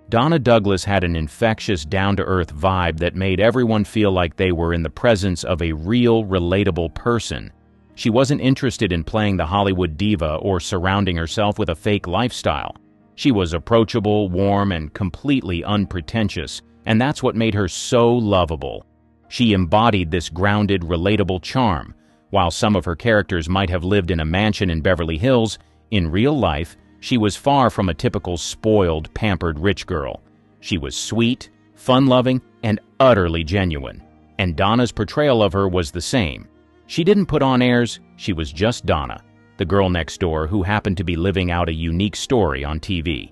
Donna Douglas had an infectious, down-to-earth vibe that made everyone feel like they were in the presence of a real, relatable person. She wasn't interested in playing the Hollywood diva or surrounding herself with a fake lifestyle. She was approachable, warm, and completely unpretentious, and that's what made her so lovable. She embodied this grounded, relatable charm. While some of her characters might have lived in a mansion in Beverly Hills, in real life, she was far from a typical spoiled, pampered rich girl. She was sweet, fun-loving, and utterly genuine. And Donna's portrayal of her was the same. She didn't put on airs, she was just Donna, the girl next door who happened to be living out a unique story on TV.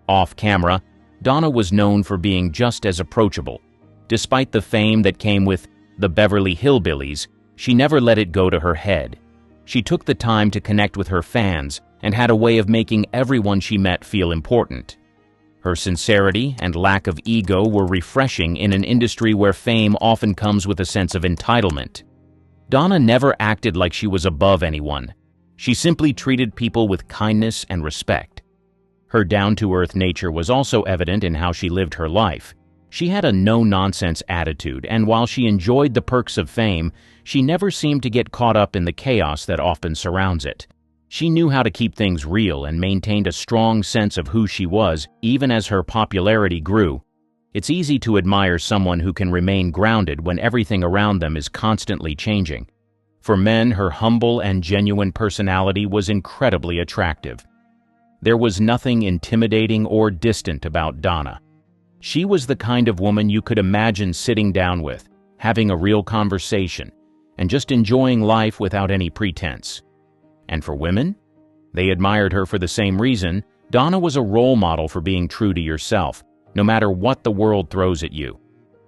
Off camera, Donna was known for being just as approachable. Despite the fame that came with the Beverly Hillbillies, she never let it go to her head. She took the time to connect with her fans and had a way of making everyone she met feel important. Her sincerity and lack of ego were refreshing in an industry where fame often comes with a sense of entitlement. Donna never acted like she was above anyone. She simply treated people with kindness and respect. Her down-to-earth nature was also evident in how she lived her life. She had a no-nonsense attitude, and while she enjoyed the perks of fame, she never seemed to get caught up in the chaos that often surrounds it. She knew how to keep things real and maintained a strong sense of who she was, even as her popularity grew. It's easy to admire someone who can remain grounded when everything around them is constantly changing. For men, her humble and genuine personality was incredibly attractive. There was nothing intimidating or distant about Donna. She was the kind of woman you could imagine sitting down with, having a real conversation, and just enjoying life without any pretense. And for women? They admired her for the same reason. Donna was a role model for being true to yourself, no matter what the world throws at you.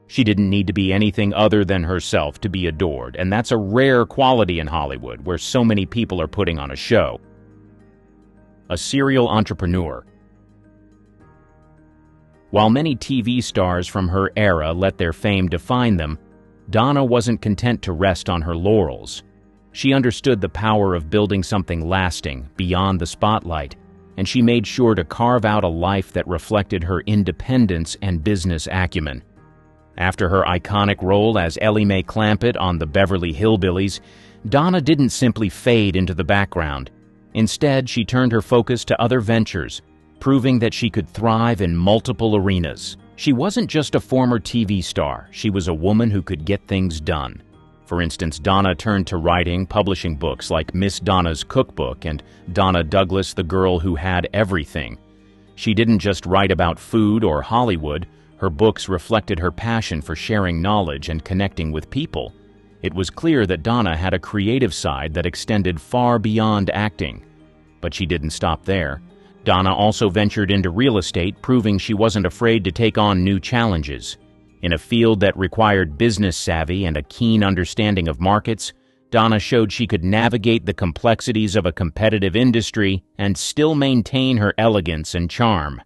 She didn't need to be anything other than herself to be adored, and that's a rare quality in Hollywood, where so many people are putting on a show. A serial entrepreneur. While many TV stars from her era let their fame define them, Donna wasn't content to rest on her laurels. She understood the power of building something lasting, beyond the spotlight, and she made sure to carve out a life that reflected her independence and business acumen. After her iconic role as Ellie Mae Clampett on the Beverly Hillbillies, Donna didn't simply fade into the background. Instead, she turned her focus to other ventures, proving that she could thrive in multiple arenas. She wasn't just a former TV star, she was a woman who could get things done. For instance, Donna turned to writing, publishing books like Miss Donna's Cookbook and Donna Douglas, the Girl Who Had Everything. She didn't just write about food or Hollywood. Her books reflected her passion for sharing knowledge and connecting with people. It was clear that Donna had a creative side that extended far beyond acting. But she didn't stop there. Donna also ventured into real estate, proving she wasn't afraid to take on new challenges. In a field that required business savvy and a keen understanding of markets, Donna showed she could navigate the complexities of a competitive industry and still maintain her elegance and charm.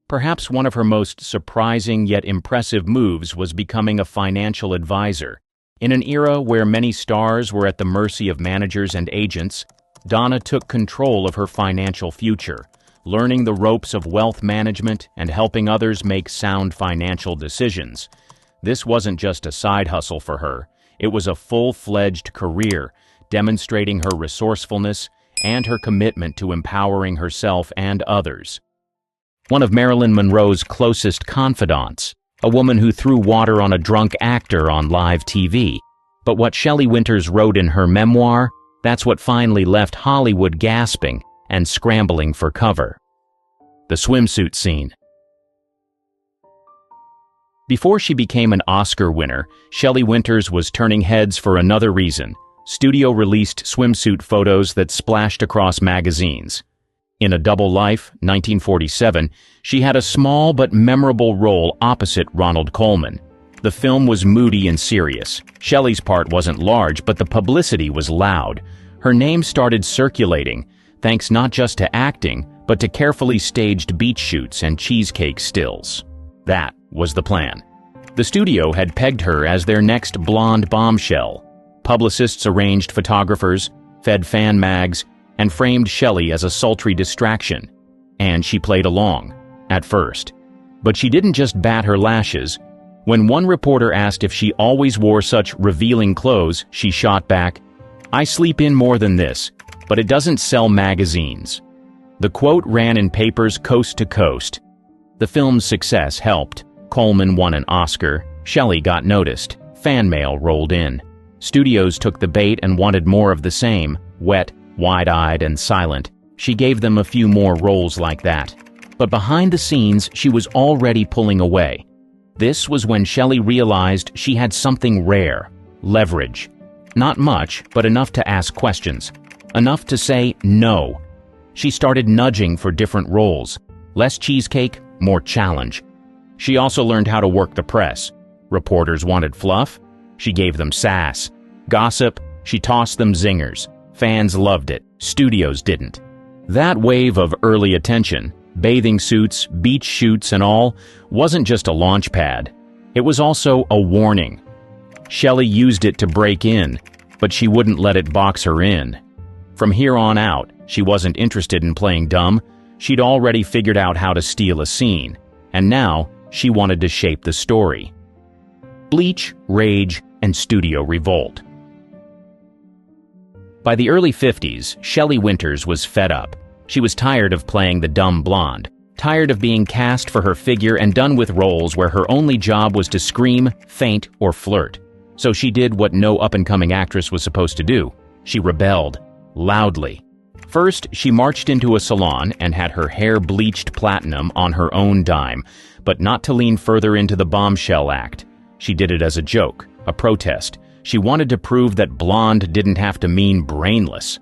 Perhaps one of her most surprising yet impressive moves was becoming a financial advisor. In an era where many stars were at the mercy of managers and agents, Donna took control of her financial future, learning the ropes of wealth management and helping others make sound financial decisions. This wasn't just a side hustle for her. It was a full-fledged career, demonstrating her resourcefulness and her commitment to empowering herself and others. One of Marilyn Monroe's closest confidants, a woman who threw water on a drunk actor on live TV. But what Shelley Winters wrote in her memoir, that's what finally left Hollywood gasping and scrambling for cover. The swimsuit scene. Before she became an Oscar winner, Shelley Winters was turning heads for another reason. Studio-released swimsuit photos that splashed across magazines. In A Double Life, 1947, she had a small but memorable role opposite Ronald Colman. The film was moody and serious. Shelley's part wasn't large, but the publicity was loud. Her name started circulating, thanks not just to acting, but to carefully staged beach shoots and cheesecake stills. That was the plan. The studio had pegged her as their next blonde bombshell. Publicists arranged photographers, fed fan mags, and framed Shelley as a sultry distraction. And she played along, at first. But she didn't just bat her lashes. When one reporter asked if she always wore such revealing clothes, she shot back, "I sleep in more than this, but it doesn't sell magazines." The quote ran in papers coast to coast. The film's success helped. Coleman won an Oscar. Shelley got noticed. Fan mail rolled in. Studios took the bait and wanted more of the same, wet, wide-eyed, and silent. She gave them a few more roles like that. But behind the scenes, she was already pulling away. This was when Shelley realized she had something rare: leverage. Not much, but enough to ask questions. Enough to say no. She started nudging for different roles. Less cheesecake, more challenge. She also learned how to work the press. Reporters wanted fluff. She gave them sass. Gossip, she tossed them zingers. Fans loved it. Studios didn't. That wave of early attention, bathing suits, beach shoots, and all, wasn't just a launch pad. It was also a warning. Shelley used it to break in, but she wouldn't let it box her in. From here on out, she wasn't interested in playing dumb. She'd already figured out how to steal a scene, and now she wanted to shape the story. Bleach, rage, and studio revolt. By the early 50s, Shelley Winters was fed up. She was tired of playing the dumb blonde, tired of being cast for her figure and done with roles where her only job was to scream, faint, or flirt. So she did what no up-and-coming actress was supposed to do. She rebelled, loudly. First, she marched into a salon and had her hair bleached platinum on her own dime, but not to lean further into the bombshell act. She did it as a joke, a protest. She wanted to prove that blonde didn't have to mean brainless.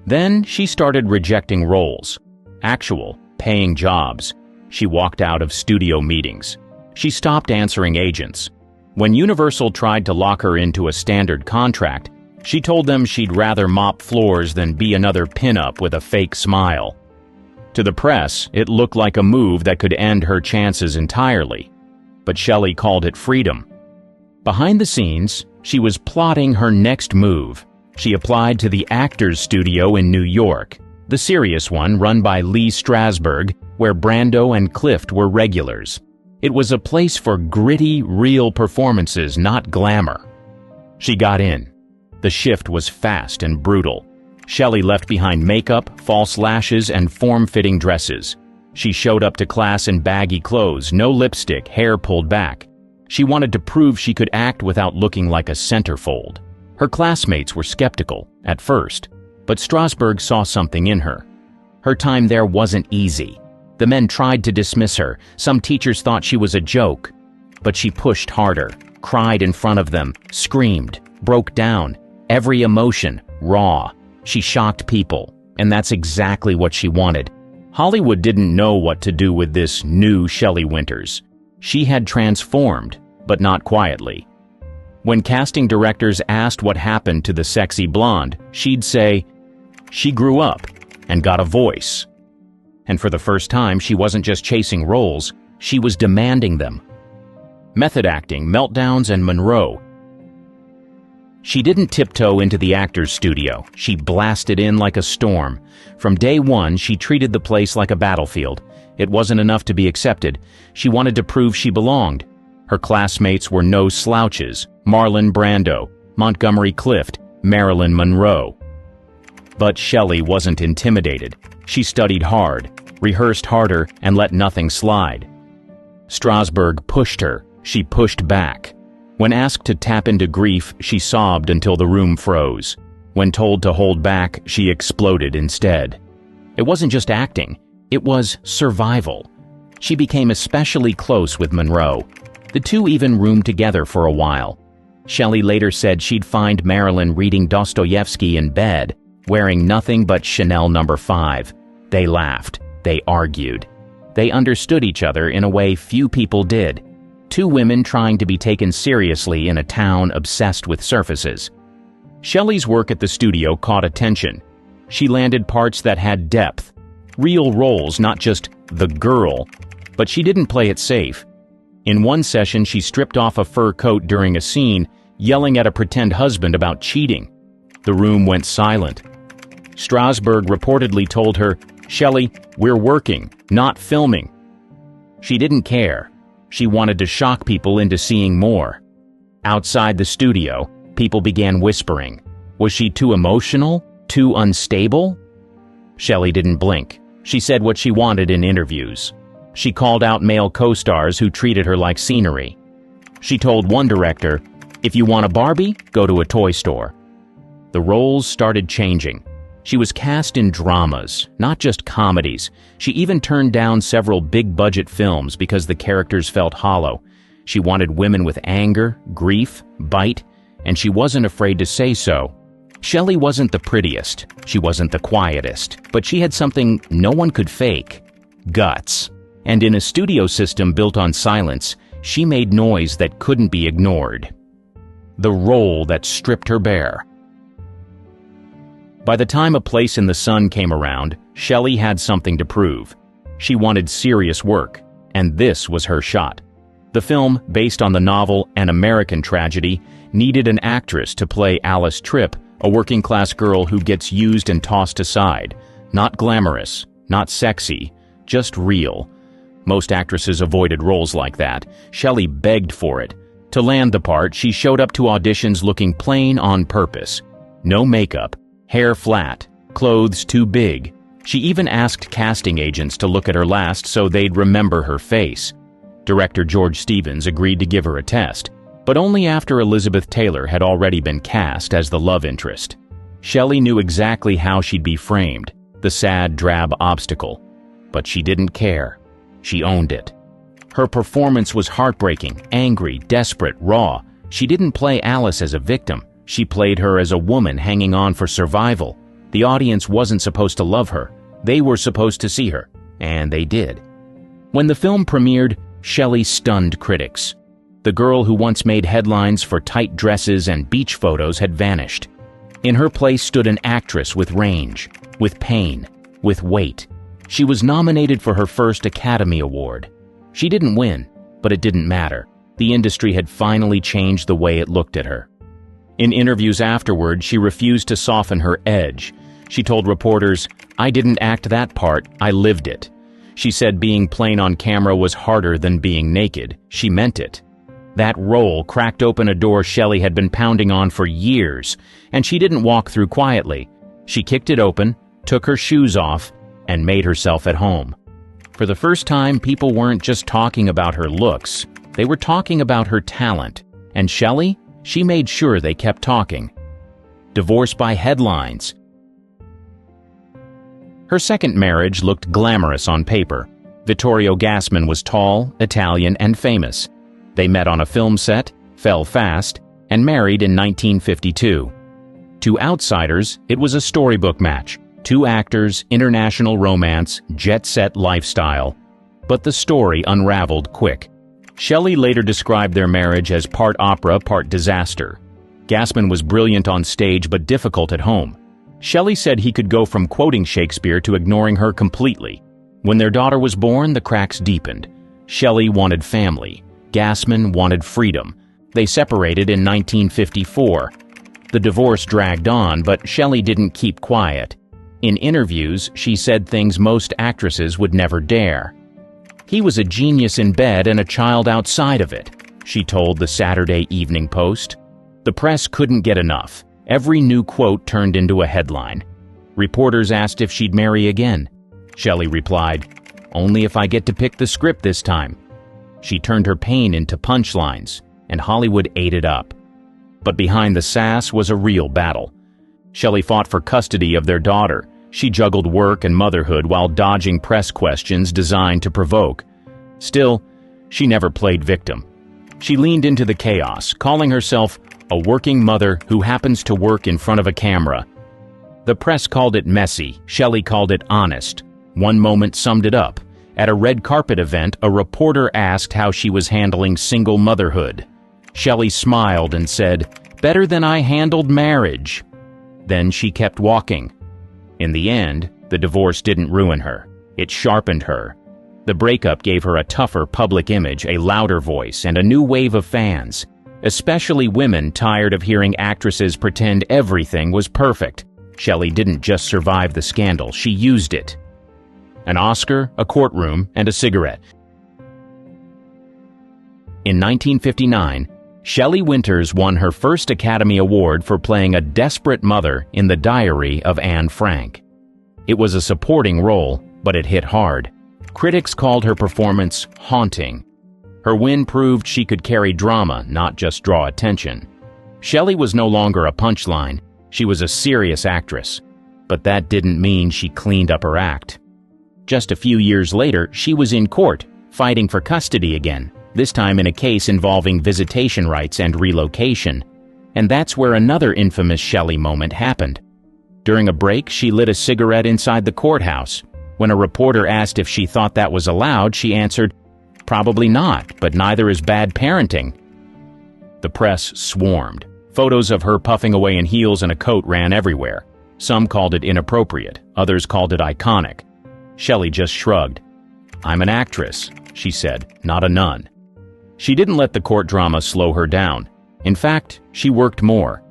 Then she started rejecting roles. Actual, paying jobs. She walked out of studio meetings. She stopped answering agents. When Universal tried to lock her into a standard contract, she told them she'd rather mop floors than be another pinup with a fake smile. To the press, it looked like a move that could end her chances entirely. But Shelley called it freedom. Behind the scenes, she was plotting her next move. She applied to the Actors Studio in New York, the serious one run by Lee Strasberg, where Brando and Clift were regulars. It was a place for gritty, real performances, not glamour. She got in. The shift was fast and brutal. Shelley left behind makeup, false lashes, and form-fitting dresses. She showed up to class in baggy clothes, no lipstick, hair pulled back. She wanted to prove she could act without looking like a centerfold. Her classmates were skeptical, at first, but Strasberg saw something in her. Her time there wasn't easy. The men tried to dismiss her. Some teachers thought she was a joke. But she pushed harder, cried in front of them, screamed, broke down. Every emotion, raw. She shocked people, and that's exactly what she wanted. Hollywood didn't know what to do with this new Shelley Winters. She had transformed, but not quietly. When casting directors asked what happened to the sexy blonde, she'd say, "She grew up and got a voice." And for the first time, she wasn't just chasing roles, she was demanding them. Method acting, meltdowns, and Monroe. She didn't tiptoe into the Actors Studio. She blasted in like a storm. From day one, she treated the place like a battlefield. It wasn't enough to be accepted. She wanted to prove she belonged. Her classmates were no slouches: Marlon Brando, Montgomery Clift, Marilyn Monroe. But Shelley wasn't intimidated. She studied hard, rehearsed harder, and let nothing slide. Strasberg pushed her. She pushed back. When asked to tap into grief, she sobbed until the room froze. When told to hold back, she exploded instead. It wasn't just acting. It was survival. She became especially close with Monroe. The two even roomed together for a while. Shelley later said she'd find Marilyn reading Dostoevsky in bed, wearing nothing but Chanel No. 5. They laughed. They argued. They understood each other in a way few people did. Two women trying to be taken seriously in a town obsessed with surfaces. Shelley's work at the studio caught attention. She landed parts that had depth. Real roles, not just the girl. But she didn't play it safe. In one session, she stripped off a fur coat during a scene, yelling at a pretend husband about cheating. The room went silent. Strasberg reportedly told her, "Shelley, we're working, not filming." She didn't care. She wanted to shock people into seeing more. Outside the studio, people began whispering. Was she too emotional? Too unstable? Shelley didn't blink. She said what she wanted in interviews. She called out male co-stars who treated her like scenery. She told one director, "If you want a Barbie, go to a toy store." The roles started changing. She was cast in dramas, not just comedies. She even turned down several big-budget films because the characters felt hollow. She wanted women with anger, grief, bite, and she wasn't afraid to say so. Shelley wasn't the prettiest. She wasn't the quietest. But she had something no one could fake: guts. And in a studio system built on silence, she made noise that couldn't be ignored. The role that stripped her bare. By the time A Place in the Sun came around, Shelley had something to prove. She wanted serious work, and this was her shot. The film, based on the novel An American Tragedy, needed an actress to play Alice Tripp, a working-class girl who gets used and tossed aside. Not glamorous, not sexy, just real. Most actresses avoided roles like that. Shelley begged for it. To land the part, she showed up to auditions looking plain on purpose. No makeup, hair flat, clothes too big. She even asked casting agents to look at her last so they'd remember her face. Director George Stevens agreed to give her a test, but only after Elizabeth Taylor had already been cast as the love interest. Shelley knew exactly how she'd be framed, the sad, drab obstacle. But she didn't care. She owned it. Her performance was heartbreaking, angry, desperate, raw. She didn't play Alice as a victim. She played her as a woman hanging on for survival. The audience wasn't supposed to love her. They were supposed to see her, and they did. When the film premiered, Shelley stunned critics. The girl who once made headlines for tight dresses and beach photos had vanished. In her place stood an actress with range, with pain, with weight. She was nominated for her first Academy Award. She didn't win, but it didn't matter. The industry had finally changed the way it looked at her. In interviews afterward, she refused to soften her edge. She told reporters, "I didn't act that part, I lived it." She said being plain on camera was harder than being naked. She meant it. That role cracked open a door Shelley had been pounding on for years, and she didn't walk through quietly. She kicked it open, took her shoes off, and made herself at home. For the first time, people weren't just talking about her looks. They were talking about her talent. And Shelley? She made sure they kept talking. Divorced by headlines. Her second marriage looked glamorous on paper. Vittorio Gassman was tall, Italian, and famous. They met on a film set, fell fast, and married in 1952. To outsiders, it was a storybook match. Two actors, international romance, jet-set lifestyle. But the story unraveled quick. Shelley later described their marriage as part opera, part disaster. Gassman was brilliant on stage but difficult at home. Shelley said he could go from quoting Shakespeare to ignoring her completely. When their daughter was born, the cracks deepened. Shelley wanted family. Gassman wanted freedom. They separated in 1954. The divorce dragged on, but Shelley didn't keep quiet. In interviews, she said things most actresses would never dare. "He was a genius in bed and a child outside of it," she told the Saturday Evening Post. The press couldn't get enough. Every new quote turned into a headline. Reporters asked if she'd marry again. Shelley replied, "Only if I get to pick the script this time." She turned her pain into punchlines, and Hollywood ate it up. But behind the sass was a real battle. Shelley fought for custody of their daughter. She juggled work and motherhood while dodging press questions designed to provoke. Still, she never played victim. She leaned into the chaos, calling herself a working mother who happens to work in front of a camera. The press called it messy. Shelley called it honest. One moment summed it up. At a red carpet event, a reporter asked how she was handling single motherhood. Shelley smiled and said, "Better than I handled marriage." Then she kept walking. In the end, the divorce didn't ruin her. It sharpened her. The breakup gave her a tougher public image, a louder voice, and a new wave of fans. Especially women tired of hearing actresses pretend everything was perfect. Shelley didn't just survive the scandal, she used it. An Oscar, a courtroom, and a cigarette. In 1959, Shelley Winters won her first Academy Award for playing a desperate mother in The Diary of Anne Frank. It was a supporting role, but it hit hard. Critics called her performance haunting. Her win proved she could carry drama, not just draw attention. Shelley was no longer a punchline. She was a serious actress. But that didn't mean she cleaned up her act. Just a few years later, she was in court, fighting for custody again, this time in a case involving visitation rights and relocation. And that's where another infamous Shelley moment happened. During a break, she lit a cigarette inside the courthouse. When a reporter asked if she thought that was allowed, she answered, "Probably not, but neither is bad parenting." The press swarmed. Photos of her puffing away in heels and a coat ran everywhere. Some called it inappropriate, others called it iconic. Shelley just shrugged. "I'm an actress," she said, "not a nun." She didn't let the court drama slow her down. In fact, she worked more.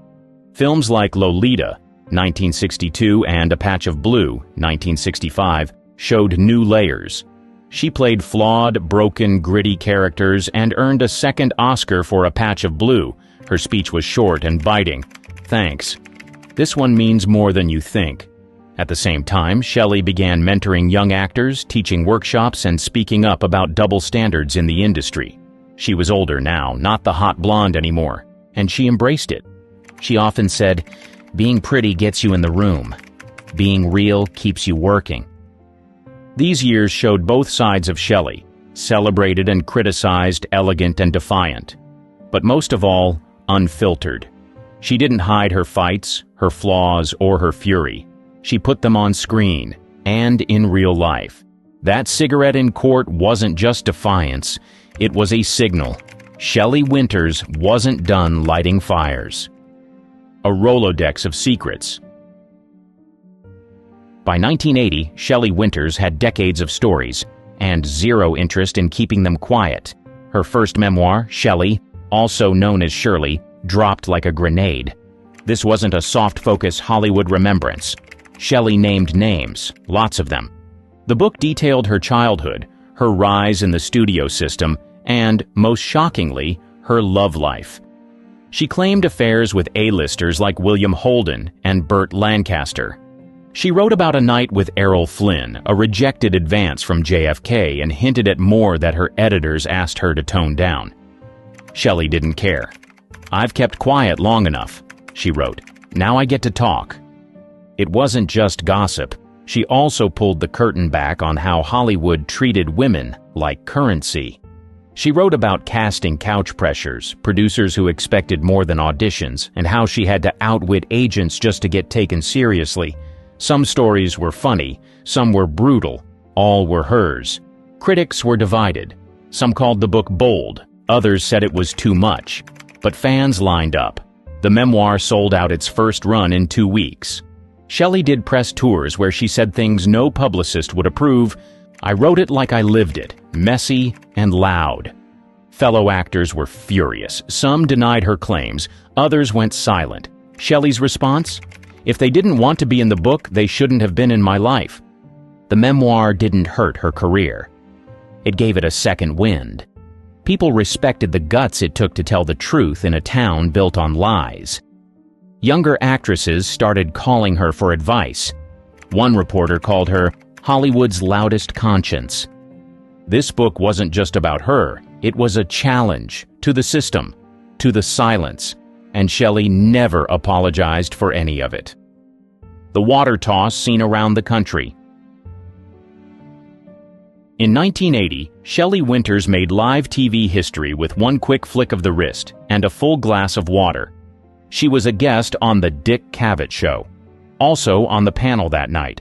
Films like Lolita, 1962, and A Patch of Blue, 1965, showed new layers. She played flawed, broken, gritty characters and earned a second Oscar for A Patch of Blue. Her speech was short and biting. "Thanks. This one means more than you think." At the same time, Shelley began mentoring young actors, teaching workshops, and speaking up about double standards in the industry. She was older now, not the hot blonde anymore, and she embraced it. She often said, "Being pretty gets you in the room. Being real keeps you working." These years showed both sides of Shelley, celebrated and criticized, elegant and defiant. But most of all, unfiltered. She didn't hide her fights, her flaws, or her fury. She put them on screen, and in real life. That cigarette in court wasn't just defiance, it was a signal. Shelley Winters wasn't done lighting fires. A Rolodex of secrets. By 1980, Shelley Winters had decades of stories, and zero interest in keeping them quiet. Her first memoir, Shelley, also known as Shirley, dropped like a grenade. This wasn't a soft-focus Hollywood remembrance. Shelley named names, lots of them. The book detailed her childhood, her rise in the studio system, and, most shockingly, her love life. She claimed affairs with A-listers like William Holden and Burt Lancaster. She wrote about a night with Errol Flynn, a rejected advance from JFK, and hinted at more that her editors asked her to tone down. Shelley didn't care. "I've kept quiet long enough," she wrote. "Now I get to talk." It wasn't just gossip. She also pulled the curtain back on how Hollywood treated women like currency. She wrote about casting couch pressures, producers who expected more than auditions, and how she had to outwit agents just to get taken seriously. Some stories were funny, some were brutal, all were hers. Critics were divided. Some called the book bold, others said it was too much. But fans lined up. The memoir sold out its first run in 2 weeks. Shelley did press tours where she said things no publicist would approve. "I wrote it like I lived it, messy and loud." Fellow actors were furious. Some denied her claims, others went silent. Shelley's response? "If they didn't want to be in the book, they shouldn't have been in my life." The memoir didn't hurt her career. It gave it a second wind. People respected the guts it took to tell the truth in a town built on lies. Younger actresses started calling her for advice. One reporter called her Hollywood's loudest conscience. This book wasn't just about her. It was a challenge to the system, to the silence, and Shelley never apologized for any of it. The water toss seen around the country. In 1980, Shelley Winters made live TV history with one quick flick of the wrist and a full glass of water. She was a guest on The Dick Cavett Show. Also on the panel that night,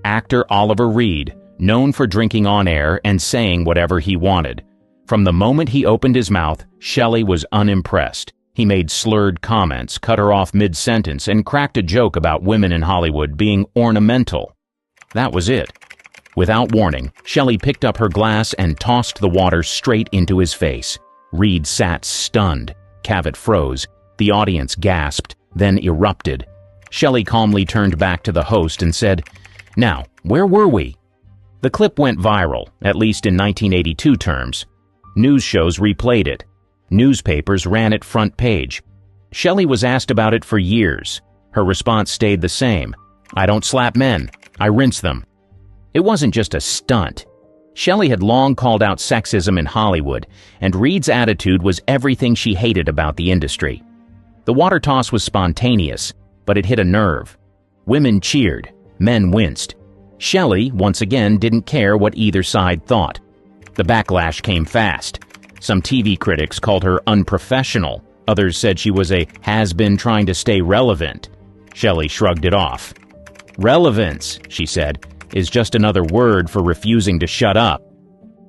actor Oliver Reed, known for drinking on air and saying whatever he wanted. From the moment he opened his mouth, Shelley was unimpressed. He made slurred comments, cut her off mid-sentence, and cracked a joke about women in Hollywood being ornamental. That was it. Without warning, Shelley picked up her glass and tossed the water straight into his face. Reed sat stunned. Cavett froze. The audience gasped, then erupted. Shelley calmly turned back to the host and said, "Now, where were we?" The clip went viral, at least in 1982 terms. News shows replayed it. Newspapers ran it front page. Shelley was asked about it for years. Her response stayed the same. "I don't slap men. I rinse them." It wasn't just a stunt. Shelley had long called out sexism in Hollywood, and Reed's attitude was everything she hated about the industry. The water toss was spontaneous, but it hit a nerve. Women cheered. Men winced. Shelley, once again, didn't care what either side thought. The backlash came fast. Some TV critics called her unprofessional. Others said she was a has-been trying to stay relevant. Shelley shrugged it off. "Relevance," she said, "is just another word for refusing to shut up."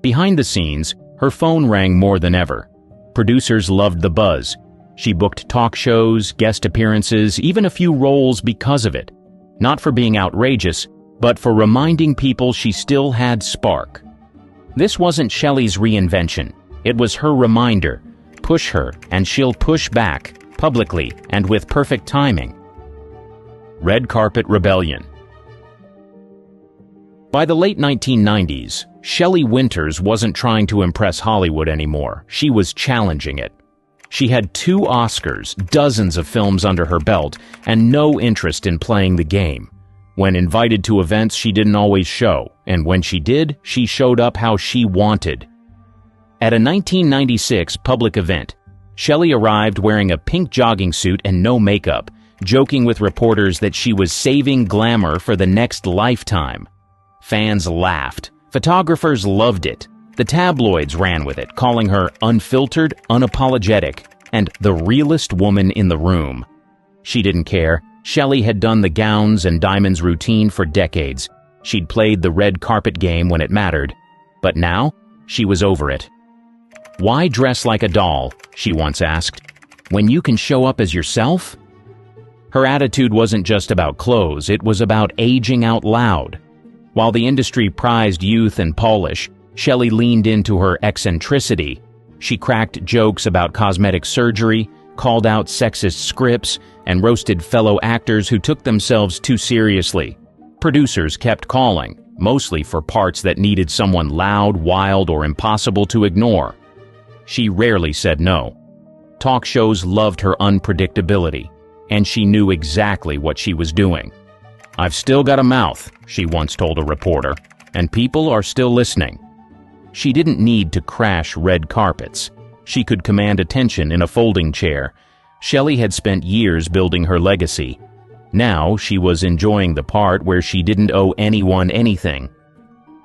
Behind the scenes, her phone rang more than ever. Producers loved the buzz. She booked talk shows, guest appearances, even a few roles because of it. Not for being outrageous, but for reminding people she still had spark. This wasn't Shelley's reinvention. It was her reminder. Push her, and she'll push back, publicly and with perfect timing. Red Carpet Rebellion. By the late 1990s, Shelley Winters wasn't trying to impress Hollywood anymore. She was challenging it. She had 2 Oscars, dozens of films under her belt, and no interest in playing the game. When invited to events, she didn't always show, and when she did, she showed up how she wanted. At a 1996 public event, Shelley arrived wearing a pink jogging suit and no makeup, joking with reporters that she was saving glamour for the next lifetime. Fans laughed. Photographers loved it. The tabloids ran with it, calling her unfiltered, unapologetic, and the realest woman in the room. She didn't care. Shelley had done the gowns and diamonds routine for decades. She'd played the red carpet game when it mattered. But now, she was over it. "Why dress like a doll?" she once asked, "when you can show up as yourself?" Her attitude wasn't just about clothes, it was about aging out loud. While the industry prized youth and polish, Shelley leaned into her eccentricity. She cracked jokes about cosmetic surgery, called out sexist scripts, and roasted fellow actors who took themselves too seriously. Producers kept calling, mostly for parts that needed someone loud, wild, or impossible to ignore. She rarely said no. Talk shows loved her unpredictability, and she knew exactly what she was doing. "I've still got a mouth," she once told a reporter, "and people are still listening." She didn't need to crash red carpets. She could command attention in a folding chair. Shelley had spent years building her legacy. Now she was enjoying the part where she didn't owe anyone anything.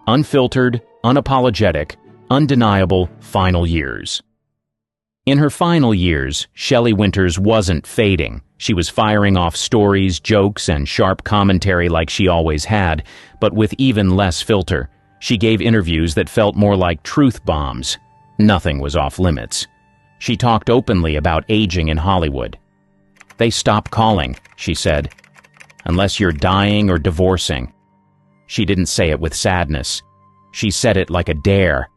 Unfiltered, unapologetic, undeniable final years. In her final years, Shelley Winters wasn't fading. She was firing off stories, jokes, and sharp commentary like she always had, but with even less filter. She gave interviews that felt more like truth bombs. Nothing was off limits. She talked openly about aging in Hollywood. "They stop calling," she said, "unless you're dying or divorcing." She didn't say it with sadness. She said it like a dare.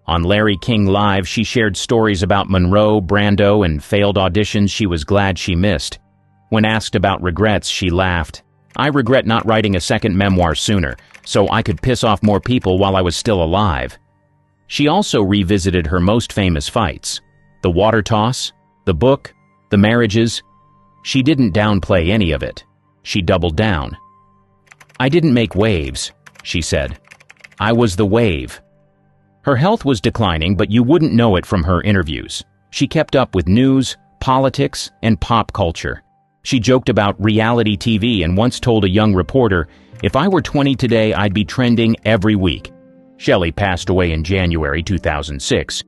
On Larry King Live, she shared stories about Monroe, Brando, and failed auditions she was glad she missed. When asked about regrets, she laughed. "I regret not writing a second memoir sooner, so I could piss off more people while I was still alive." She also revisited her most famous fights. The water toss, the book, the marriages. She didn't downplay any of it. She doubled down. "I didn't make waves," she said. "I was the wave." Her health was declining, but you wouldn't know it from her interviews. She kept up with news, politics, and pop culture. She joked about reality TV and once told a young reporter, "If I were 20 today, I'd be trending every week." Shelley passed away in January 2006.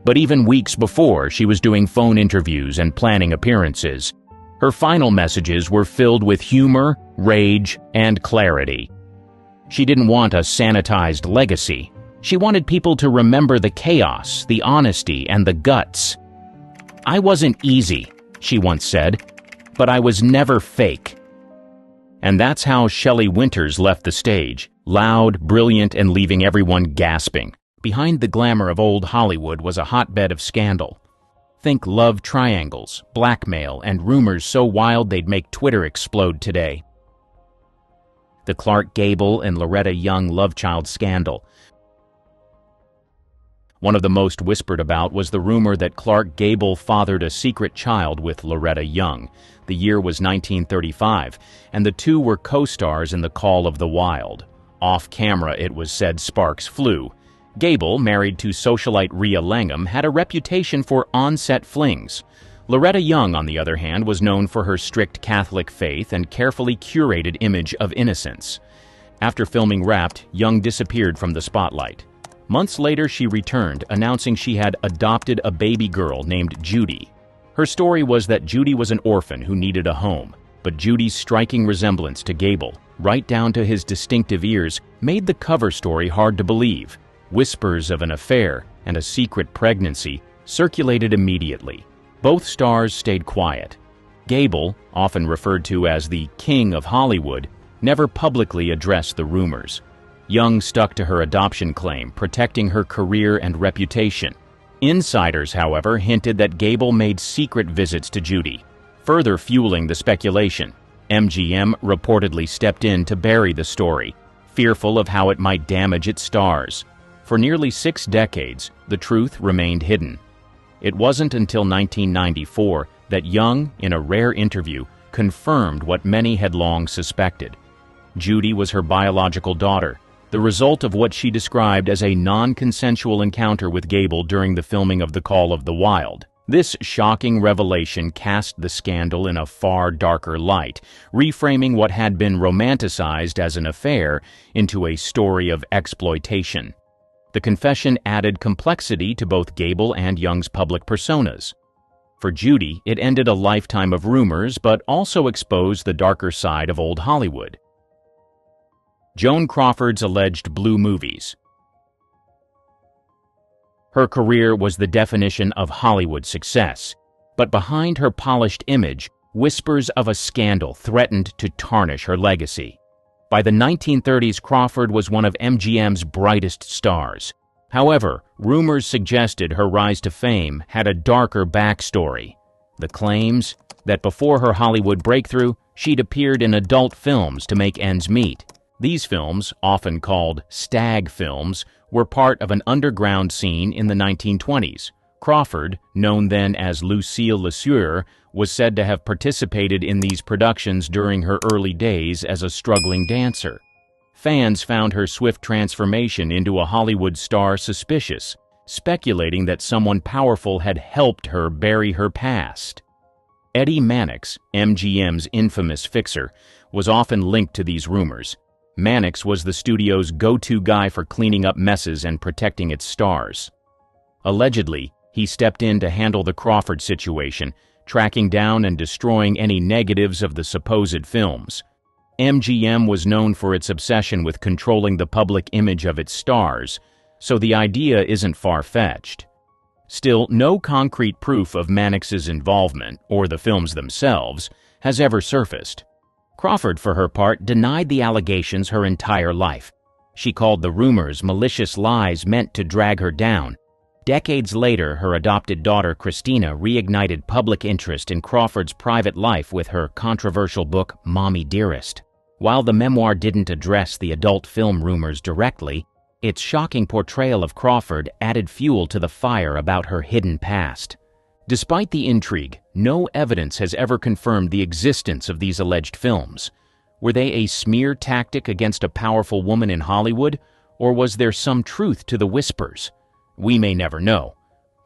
But even weeks before, she was doing phone interviews and planning appearances. Her final messages were filled with humor, rage, and clarity. She didn't want a sanitized legacy. She wanted people to remember the chaos, the honesty, and the guts. "I wasn't easy," she once said, "but I was never fake." And that's how Shelley Winters left the stage, loud, brilliant, and leaving everyone gasping. Behind the glamour of old Hollywood was a hotbed of scandal. Think love triangles, blackmail, and rumors so wild they'd make Twitter explode today. The Clark Gable and Loretta Young love child scandal. One of the most whispered about was the rumor that Clark Gable fathered a secret child with Loretta Young. The year was 1935, and the two were co-stars in The Call of the Wild. Off camera, it was said sparks flew. Gable, married to socialite Rhea Langham, had a reputation for on-set flings. Loretta Young, on the other hand, was known for her strict Catholic faith and carefully curated image of innocence. After filming Wrapped, Young disappeared from the spotlight. Months later, she returned, announcing she had adopted a baby girl named Judy. Her story was that Judy was an orphan who needed a home, but Judy's striking resemblance to Gable, right down to his distinctive ears, made the cover story hard to believe. Whispers of an affair and a secret pregnancy circulated immediately. Both stars stayed quiet. Gable, often referred to as the King of Hollywood, never publicly addressed the rumors. Young stuck to her adoption claim, protecting her career and reputation. Insiders, however, hinted that Gable made secret visits to Judy, further fueling the speculation. MGM reportedly stepped in to bury the story, fearful of how it might damage its stars. For nearly 6 decades, the truth remained hidden. It wasn't until 1994 that Young, in a rare interview, confirmed what many had long suspected. Judy was her biological daughter, the result of what she described as a non-consensual encounter with Gable during the filming of The Call of the Wild. This shocking revelation cast the scandal in a far darker light, reframing what had been romanticized as an affair into a story of exploitation. The confession added complexity to both Gable and Young's public personas. For Judy, it ended a lifetime of rumors, but also exposed the darker side of old Hollywood. Joan Crawford's alleged blue movies. Her career was the definition of Hollywood success, but behind her polished image, whispers of a scandal threatened to tarnish her legacy. By the 1930s, Crawford was one of MGM's brightest stars. However, rumors suggested her rise to fame had a darker backstory. The claims that before her Hollywood breakthrough, she'd appeared in adult films to make ends meet. These films, often called stag films, were part of an underground scene in the 1920s. Crawford, known then as Lucille LeSueur, was said to have participated in these productions during her early days as a struggling dancer. Fans found her swift transformation into a Hollywood star suspicious, speculating that someone powerful had helped her bury her past. Eddie Mannix, MGM's infamous fixer, was often linked to these rumors. Mannix was the studio's go-to guy for cleaning up messes and protecting its stars. Allegedly, he stepped in to handle the Crawford situation, tracking down and destroying any negatives of the supposed films. MGM was known for its obsession with controlling the public image of its stars, so the idea isn't far-fetched. Still, no concrete proof of Mannix's involvement, or the films themselves, has ever surfaced. Crawford, for her part, denied the allegations her entire life. She called the rumors malicious lies meant to drag her down. Decades later, her adopted daughter Christina reignited public interest in Crawford's private life with her controversial book, Mommy Dearest. While the memoir didn't address the adult film rumors directly, its shocking portrayal of Crawford added fuel to the fire about her hidden past. Despite the intrigue, no evidence has ever confirmed the existence of these alleged films. Were they a smear tactic against a powerful woman in Hollywood, or was there some truth to the whispers? We may never know.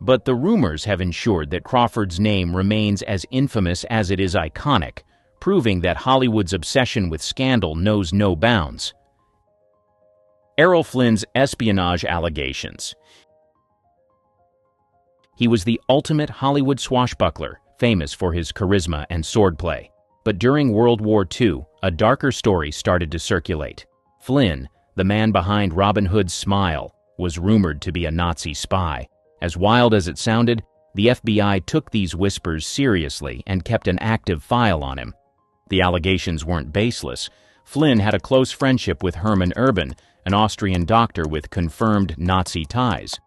But the rumors have ensured that Crawford's name remains as infamous as it is iconic, proving that Hollywood's obsession with scandal knows no bounds. Errol Flynn's espionage allegations. He was the ultimate Hollywood swashbuckler, famous for his charisma and swordplay. But during World War II, a darker story started to circulate. Flynn, the man behind Robin Hood's smile, was rumored to be a Nazi spy. As wild as it sounded, the FBI took these whispers seriously and kept an active file on him. The allegations weren't baseless. Flynn had a close friendship with Hermann Urban, an Austrian doctor with confirmed Nazi ties.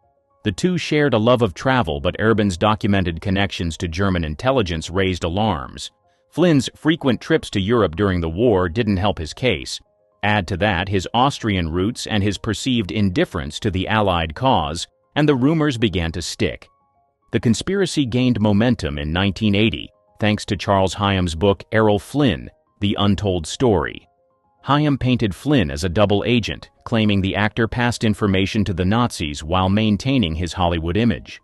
The two shared a love of travel, but Urban's documented connections to German intelligence raised alarms. Flynn's frequent trips to Europe during the war didn't help his case. Add to that his Austrian roots and his perceived indifference to the Allied cause, and the rumors began to stick. The conspiracy gained momentum in 1980 thanks to Charles Hyam's book Errol Flynn, The Untold Story. Hyam painted Flynn as a double agent, claiming the actor passed information to the Nazis while maintaining his Hollywood image.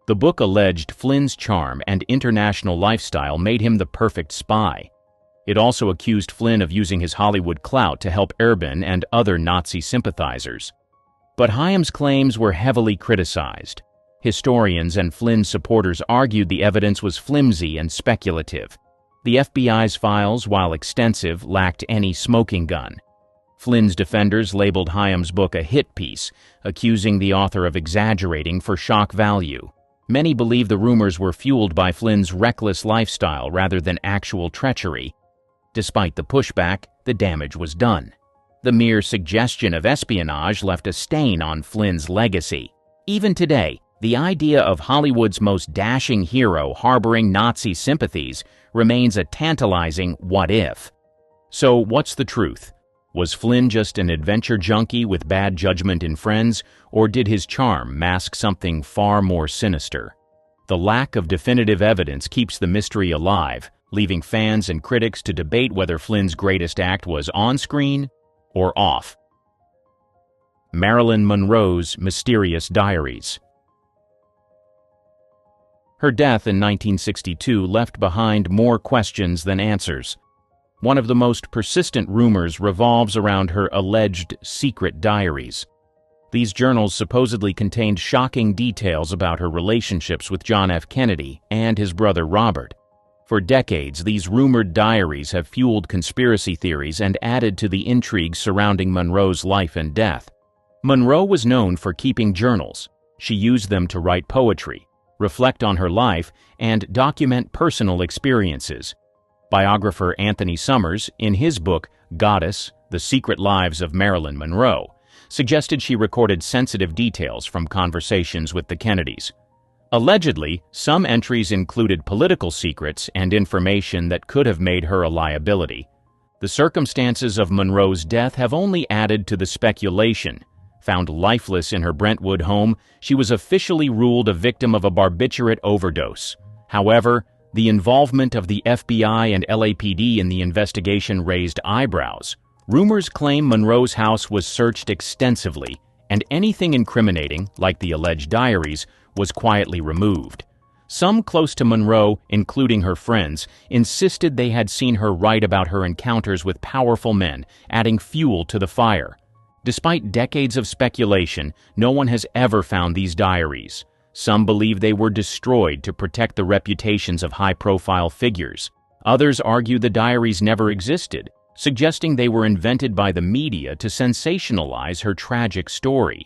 The book alleged Flynn's charm and international lifestyle made him the perfect spy. It also accused Flynn of using his Hollywood clout to help Erben and other Nazi sympathizers. But Hyam's claims were heavily criticized. Historians and Flynn supporters argued the evidence was flimsy and speculative. The FBI's files, while extensive, lacked any smoking gun. Flynn's defenders labeled Hyam's book a hit piece, accusing the author of exaggerating for shock value. Many believe the rumors were fueled by Flynn's reckless lifestyle rather than actual treachery. Despite the pushback, the damage was done. The mere suggestion of espionage left a stain on Flynn's legacy. Even today, the idea of Hollywood's most dashing hero harboring Nazi sympathies remains a tantalizing what-if. So what's the truth? Was Flynn just an adventure junkie with bad judgment in friends, or did his charm mask something far more sinister? The lack of definitive evidence keeps the mystery alive, leaving fans and critics to debate whether Flynn's greatest act was on-screen or off. Marilyn Monroe's mysterious diaries. Her death in 1962 left behind more questions than answers. One of the most persistent rumors revolves around her alleged secret diaries. These journals supposedly contained shocking details about her relationships with John F. Kennedy and his brother Robert. For decades, these rumored diaries have fueled conspiracy theories and added to the intrigue surrounding Monroe's life and death. Monroe was known for keeping journals. She used them to write poetry, reflect on her life, and document personal experiences. Biographer Anthony Summers, in his book Goddess: The Secret Lives of Marilyn Monroe, suggested she recorded sensitive details from conversations with the Kennedys. Allegedly, some entries included political secrets and information that could have made her a liability. The circumstances of Monroe's death have only added to the speculation. Found lifeless in her Brentwood home, she was officially ruled a victim of a barbiturate overdose. However, the involvement of the FBI and LAPD in the investigation raised eyebrows. Rumors claim Monroe's house was searched extensively, and anything incriminating, like the alleged diaries, was quietly removed. Some close to Monroe, including her friends, insisted they had seen her write about her encounters with powerful men, adding fuel to the fire. Despite decades of speculation, no one has ever found these diaries. Some believe they were destroyed to protect the reputations of high-profile figures. Others argue the diaries never existed, suggesting they were invented by the media to sensationalize her tragic story.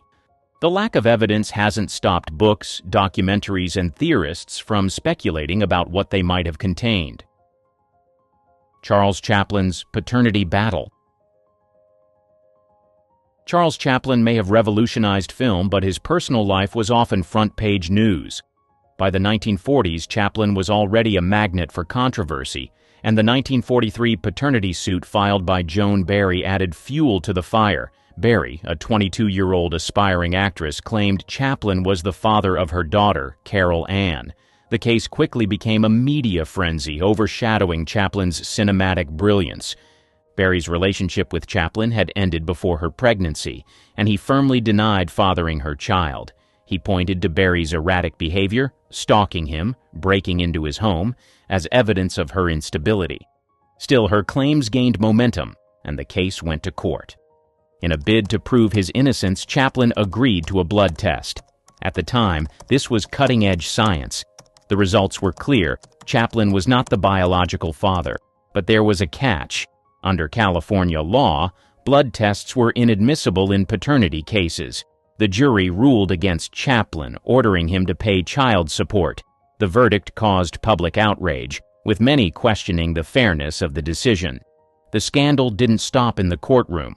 The lack of evidence hasn't stopped books, documentaries, and theorists from speculating about what they might have contained. Charles Chaplin's paternity battle. Charles Chaplin may have revolutionized film, but his personal life was often front-page news. By the 1940s, Chaplin was already a magnet for controversy, and the 1943 paternity suit filed by Joan Barry added fuel to the fire. Barry, a 22-year-old aspiring actress, claimed Chaplin was the father of her daughter, Carol Ann. The case quickly became a media frenzy, overshadowing Chaplin's cinematic brilliance. Barry's relationship with Chaplin had ended before her pregnancy, and he firmly denied fathering her child. He pointed to Barry's erratic behavior, stalking him, breaking into his home, as evidence of her instability. Still, her claims gained momentum, and the case went to court. In a bid to prove his innocence, Chaplin agreed to a blood test. At the time, this was cutting-edge science. The results were clear. Chaplin was not the biological father, but there was a catch. Under California law, blood tests were inadmissible in paternity cases. The jury ruled against Chaplin, ordering him to pay child support. The verdict caused public outrage, with many questioning the fairness of the decision. The scandal didn't stop in the courtroom.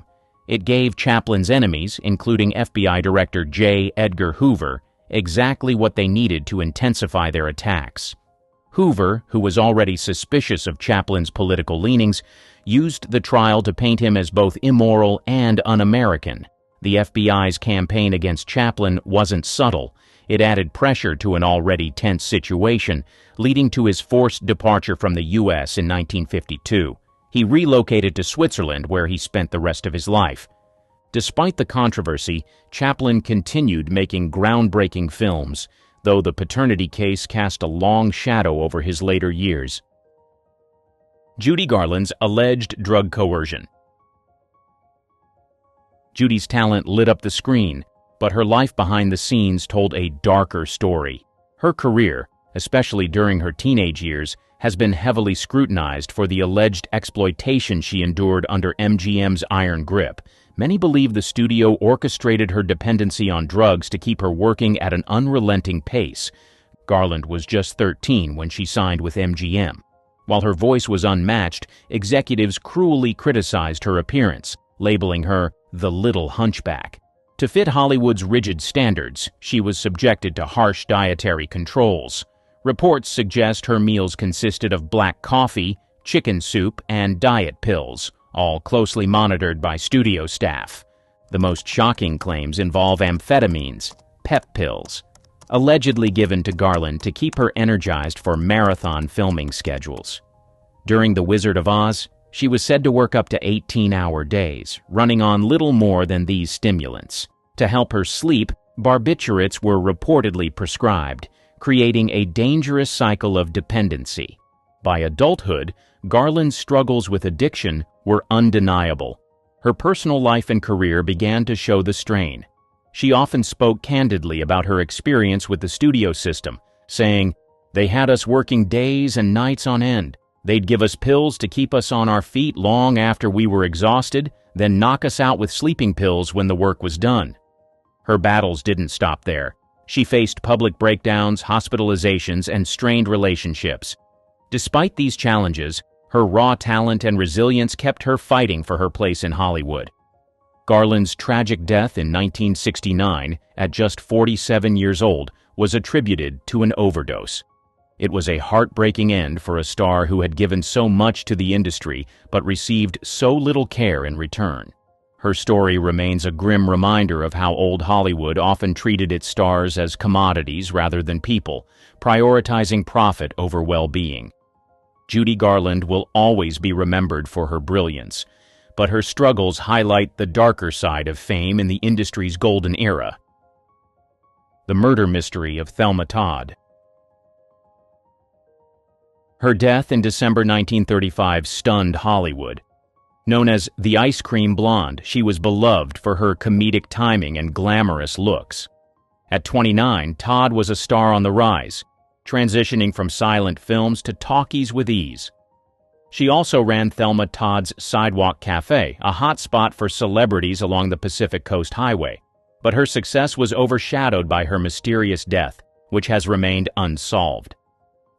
It gave Chaplin's enemies, including FBI Director J. Edgar Hoover, exactly what they needed to intensify their attacks. Hoover, who was already suspicious of Chaplin's political leanings, used the trial to paint him as both immoral and un-American. The FBI's campaign against Chaplin wasn't subtle. It added pressure to an already tense situation, leading to his forced departure from the U.S. in 1952. He relocated to Switzerland, where he spent the rest of his life. Despite the controversy, Chaplin continued making groundbreaking films, though the paternity case cast a long shadow over his later years. Judy Garland's alleged drug coercion. Judy's talent lit up the screen, but her life behind the scenes told a darker story. Her career, especially during her teenage years, has been heavily scrutinized for the alleged exploitation she endured under MGM's iron grip. Many believe the studio orchestrated her dependency on drugs to keep her working at an unrelenting pace. Garland was just 13 when she signed with MGM. While her voice was unmatched, executives cruelly criticized her appearance, labeling her the Little Hunchback. To fit Hollywood's rigid standards, she was subjected to harsh dietary controls. Reports suggest her meals consisted of black coffee, chicken soup, and diet pills, all closely monitored by studio staff. The most shocking claims involve amphetamines, pep pills, allegedly given to Garland to keep her energized for marathon filming schedules. During The Wizard of Oz, she was said to work up to 18-hour days, running on little more than these stimulants. To help her sleep, barbiturates were reportedly prescribed, creating a dangerous cycle of dependency. By adulthood, Garland's struggles with addiction were undeniable. Her personal life and career began to show the strain. She often spoke candidly about her experience with the studio system, saying, "They had us working days and nights on end. They'd give us pills to keep us on our feet long after we were exhausted, then knock us out with sleeping pills when the work was done." Her battles didn't stop there. She faced public breakdowns, hospitalizations, and strained relationships. Despite these challenges, her raw talent and resilience kept her fighting for her place in Hollywood. Garland's tragic death in 1969, at just 47 years old, was attributed to an overdose. It was a heartbreaking end for a star who had given so much to the industry but received so little care in return. Her story remains a grim reminder of how old Hollywood often treated its stars as commodities rather than people, prioritizing profit over well-being. Judy Garland will always be remembered for her brilliance, but her struggles highlight the darker side of fame in the industry's golden era. The murder mystery of Thelma Todd. Her death in December 1935 stunned Hollywood. Known as the Ice Cream Blonde, she was beloved for her comedic timing and glamorous looks. At 29, Todd was a star on the rise, transitioning from silent films to talkies with ease. She also ran Thelma Todd's Sidewalk Cafe, a hotspot for celebrities along the Pacific Coast Highway. But her success was overshadowed by her mysterious death, which has remained unsolved.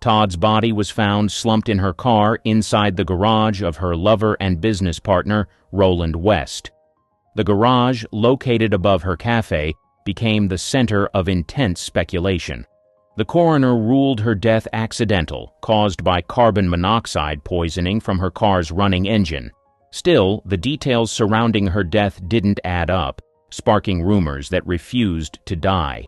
Todd's body was found slumped in her car inside the garage of her lover and business partner, Roland West. The garage, located above her cafe, became the center of intense speculation. The coroner ruled her death accidental, caused by carbon monoxide poisoning from her car's running engine. Still, the details surrounding her death didn't add up, sparking rumors that refused to die.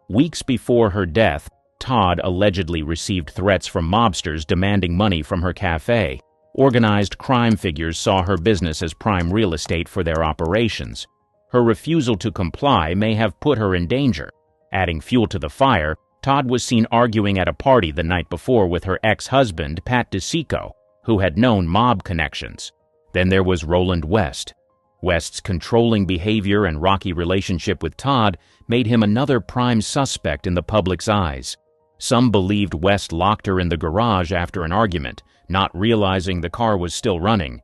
Weeks before her death, Todd allegedly received threats from mobsters demanding money from her cafe. Organized crime figures saw her business as prime real estate for their operations. Her refusal to comply may have put her in danger. Adding fuel to the fire, Todd was seen arguing at a party the night before with her ex-husband, Pat DeSico, who had known mob connections. Then there was Roland West. West's controlling behavior and rocky relationship with Todd made him another prime suspect in the public's eyes. Some believed West locked her in the garage after an argument, not realizing the car was still running.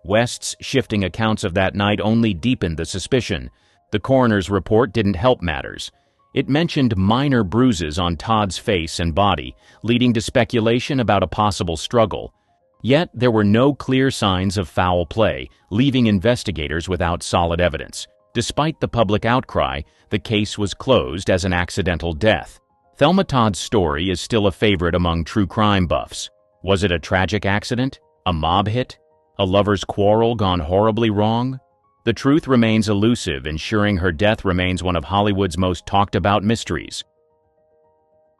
West's shifting accounts of that night only deepened the suspicion. The coroner's report didn't help matters. It mentioned minor bruises on Todd's face and body, leading to speculation about a possible struggle. Yet there were no clear signs of foul play, leaving investigators without solid evidence. Despite the public outcry, the case was closed as an accidental death. Thelma Todd's story is still a favorite among true crime buffs. Was it a tragic accident? A mob hit? A lover's quarrel gone horribly wrong? The truth remains elusive, ensuring her death remains one of Hollywood's most talked-about mysteries.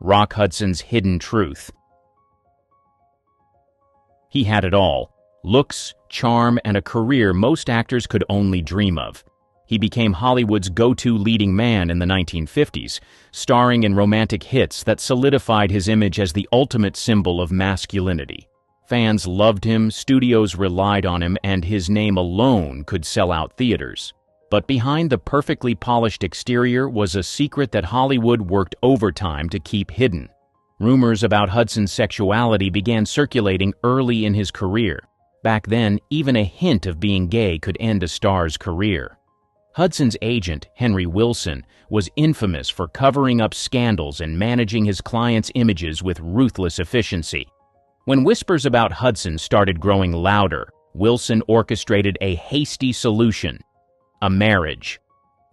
Rock Hudson's hidden truth. He had it all: looks, charm, and a career most actors could only dream of. He became Hollywood's go-to leading man in the 1950s, starring in romantic hits that solidified his image as the ultimate symbol of masculinity. Fans loved him, studios relied on him, and his name alone could sell out theaters. But behind the perfectly polished exterior was a secret that Hollywood worked overtime to keep hidden. Rumors about Hudson's sexuality began circulating early in his career. Back then, even a hint of being gay could end a star's career. Hudson's agent, Henry Wilson, was infamous for covering up scandals and managing his clients' images with ruthless efficiency. When whispers about Hudson started growing louder, Wilson orchestrated a hasty solution: a marriage.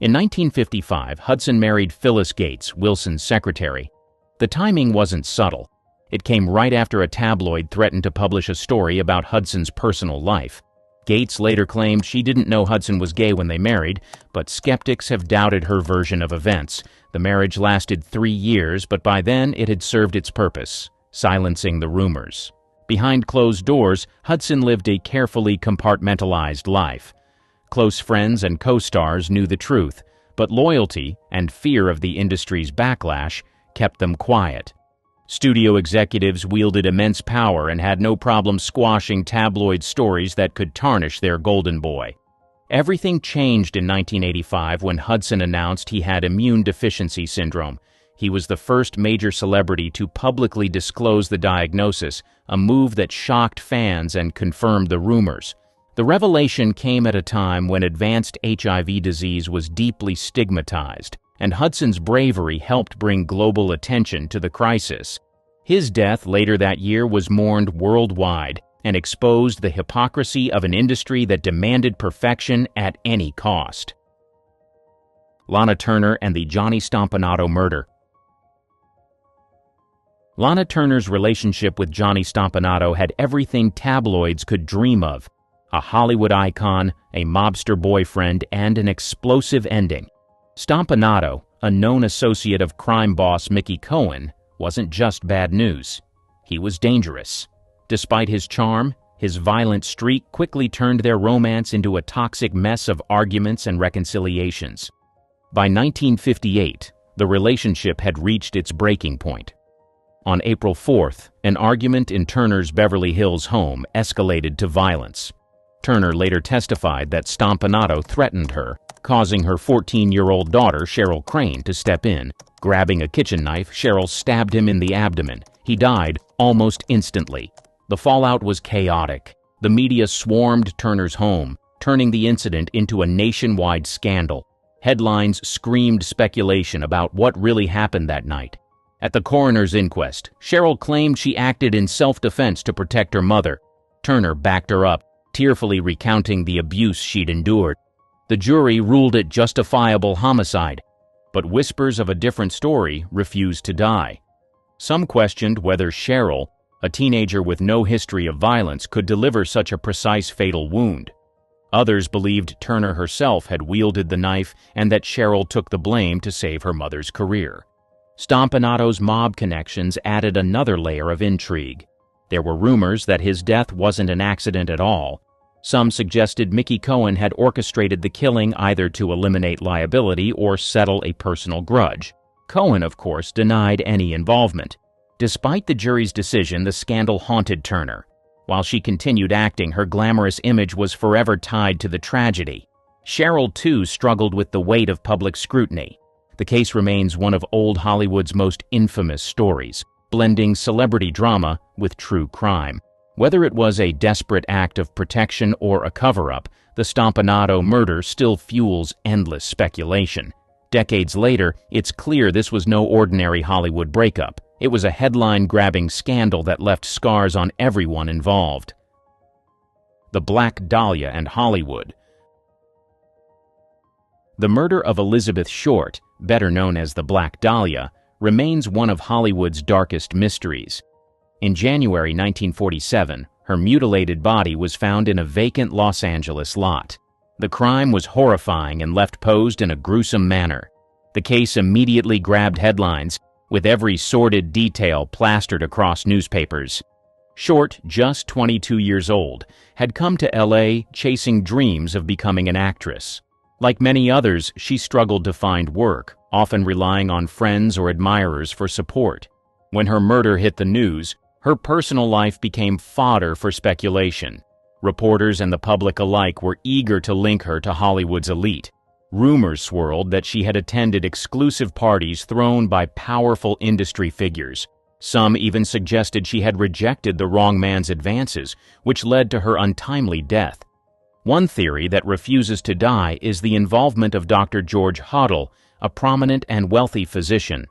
In 1955, Hudson married Phyllis Gates, Wilson's secretary. The timing wasn't subtle. It came right after a tabloid threatened to publish a story about Hudson's personal life. Gates later claimed she didn't know Hudson was gay when they married, but skeptics have doubted her version of events. The marriage lasted 3 years, but by then it had served its purpose: silencing the rumors. Behind closed doors, Hudson lived a carefully compartmentalized life. Close friends and co-stars knew the truth, but loyalty and fear of the industry's backlash kept them quiet. Studio executives wielded immense power and had no problem squashing tabloid stories that could tarnish their golden boy. Everything changed in 1985 when Hudson announced he had immune deficiency syndrome. He was the first major celebrity to publicly disclose the diagnosis, a move that shocked fans and confirmed the rumors. The revelation came at a time when advanced HIV disease was deeply stigmatized, and Hudson's bravery helped bring global attention to the crisis. His death later that year was mourned worldwide and exposed the hypocrisy of an industry that demanded perfection at any cost. Lana Turner and the Johnny Stompanato murder. Lana Turner's relationship with Johnny Stompanato had everything tabloids could dream of: a Hollywood icon, a mobster boyfriend, and an explosive ending. Stompanato, a known associate of crime boss Mickey Cohen, wasn't just bad news. He was dangerous. Despite his charm, his violent streak quickly turned their romance into a toxic mess of arguments and reconciliations. By 1958, the relationship had reached its breaking point. On April 4th, an argument in Turner's Beverly Hills home escalated to violence. Turner later testified that Stompanato threatened her, causing her 14-year-old daughter, Cheryl Crane, to step in. Grabbing a kitchen knife, Cheryl stabbed him in the abdomen. He died almost instantly. The fallout was chaotic. The media swarmed Turner's home, turning the incident into a nationwide scandal. Headlines screamed speculation about what really happened that night. At the coroner's inquest, Cheryl claimed she acted in self-defense to protect her mother. Turner backed her up, tearfully recounting the abuse she'd endured. The jury ruled it justifiable homicide, but whispers of a different story refused to die. Some questioned whether Cheryl, a teenager with no history of violence, could deliver such a precise fatal wound. Others believed Turner herself had wielded the knife and that Cheryl took the blame to save her mother's career. Stompanato's mob connections added another layer of intrigue. There were rumors that his death wasn't an accident at all. Some suggested Mickey Cohen had orchestrated the killing either to eliminate liability or settle a personal grudge. Cohen, of course, denied any involvement. Despite the jury's decision, the scandal haunted Turner. While she continued acting, her glamorous image was forever tied to the tragedy. Cheryl, too, struggled with the weight of public scrutiny. The case remains one of old Hollywood's most infamous stories, blending celebrity drama with true crime. Whether it was a desperate act of protection or a cover-up, the Stompanato murder still fuels endless speculation. Decades later, it's clear this was no ordinary Hollywood breakup. It was a headline-grabbing scandal that left scars on everyone involved. The Black Dahlia and Hollywood. The murder of Elizabeth Short, better known as the Black Dahlia, remains one of Hollywood's darkest mysteries. In January 1947, her mutilated body was found in a vacant Los Angeles lot. The crime was horrifying and left posed in a gruesome manner. The case immediately grabbed headlines, with every sordid detail plastered across newspapers. Short, just 22 years old, had come to L.A. chasing dreams of becoming an actress. Like many others, she struggled to find work, often relying on friends or admirers for support. When her murder hit the news, her personal life became fodder for speculation. Reporters and the public alike were eager to link her to Hollywood's elite. Rumors swirled that she had attended exclusive parties thrown by powerful industry figures. Some even suggested she had rejected the wrong man's advances, which led to her untimely death. One theory that refuses to die is the involvement of Dr. George Hodel, a prominent and wealthy physician.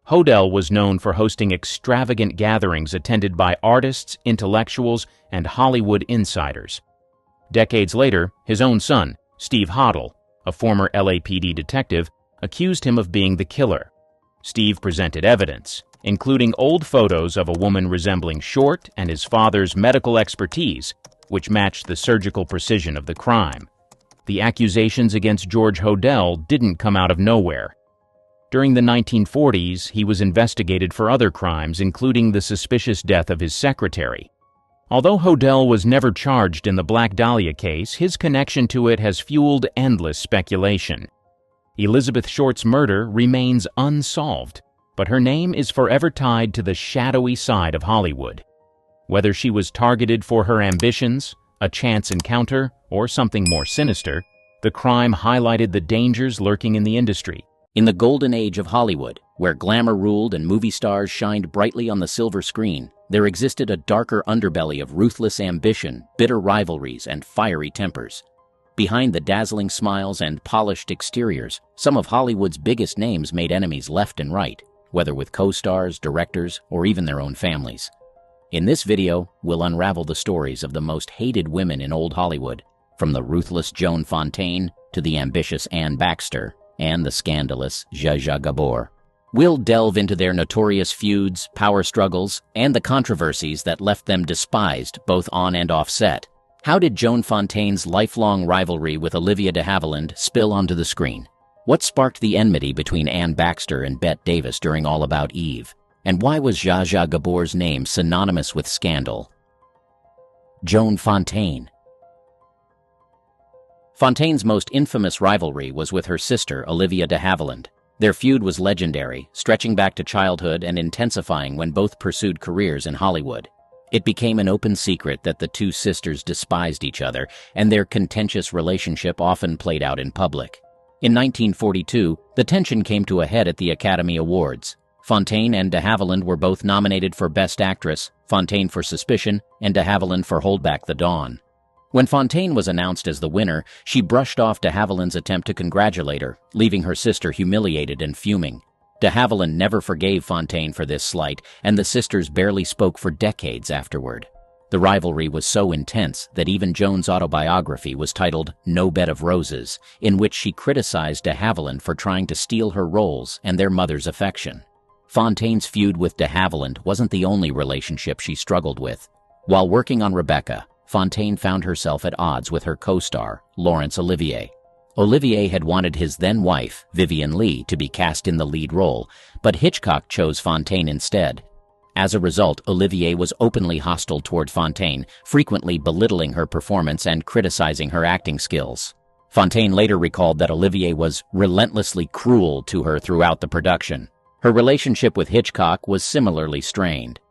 Hodel was known for hosting extravagant gatherings attended by artists, intellectuals, and Hollywood insiders. Decades later, his own son, Steve Hodel, a former LAPD detective, accused him of being the killer. Steve presented evidence, including old photos of a woman resembling Short and his father's medical expertise, which matched the surgical precision of the crime. The accusations against George Hodel didn't come out of nowhere. During the 1940s, he was investigated for other crimes, including the suspicious death of his secretary. Although Hodel was never charged in the Black Dahlia case, his connection to it has fueled endless speculation. Elizabeth Short's murder remains unsolved, but her name is forever tied to the shadowy side of Hollywood. Whether she was targeted for her ambitions, a chance encounter, or something more sinister, the crime highlighted the dangers lurking in the industry. In the golden age of Hollywood, where glamour ruled and movie stars shined brightly on the silver screen, there existed a darker underbelly of ruthless ambition, bitter rivalries, and fiery tempers. Behind the dazzling smiles and polished exteriors, some of Hollywood's biggest names made enemies left and right, whether with co-stars, directors, or even their own families. In this video, we'll unravel the stories of the most hated women in old Hollywood, from the ruthless Joan Fontaine to the ambitious Anne Baxter and the scandalous Zsa Zsa Gabor. We'll delve into their notorious feuds, power struggles, and the controversies that left them despised both on and off set. How did Joan Fontaine's lifelong rivalry with Olivia de Havilland spill onto the screen? What sparked the enmity between Anne Baxter and Bette Davis during All About Eve? And why was Zsa Zsa Gabor's name synonymous with scandal? Joan Fontaine. Fontaine's most infamous rivalry was with her sister, Olivia de Havilland. Their feud was legendary, stretching back to childhood and intensifying when both pursued careers in Hollywood. It became an open secret that the two sisters despised each other, and their contentious relationship often played out in public. In 1942, the tension came to a head at the Academy Awards. Fontaine and de Havilland were both nominated for Best Actress, Fontaine for Suspicion, and de Havilland for Hold Back the Dawn. When Fontaine was announced as the winner, she brushed off de Havilland's attempt to congratulate her, leaving her sister humiliated and fuming. De Havilland never forgave Fontaine for this slight, and the sisters barely spoke for decades afterward. The rivalry was so intense that even Joan's autobiography was titled No Bed of Roses, in which she criticized de Havilland for trying to steal her roles and their mother's affection. Fontaine's feud with de Havilland wasn't the only relationship she struggled with. While working on Rebecca, Fontaine found herself at odds with her co-star, Laurence Olivier. Olivier had wanted his then-wife, Vivien Leigh, to be cast in the lead role, but Hitchcock chose Fontaine instead. As a result, Olivier was openly hostile toward Fontaine, frequently belittling her performance and criticizing her acting skills. Fontaine later recalled that Olivier was relentlessly cruel to her throughout the production. Her relationship with Hitchcock was similarly strained.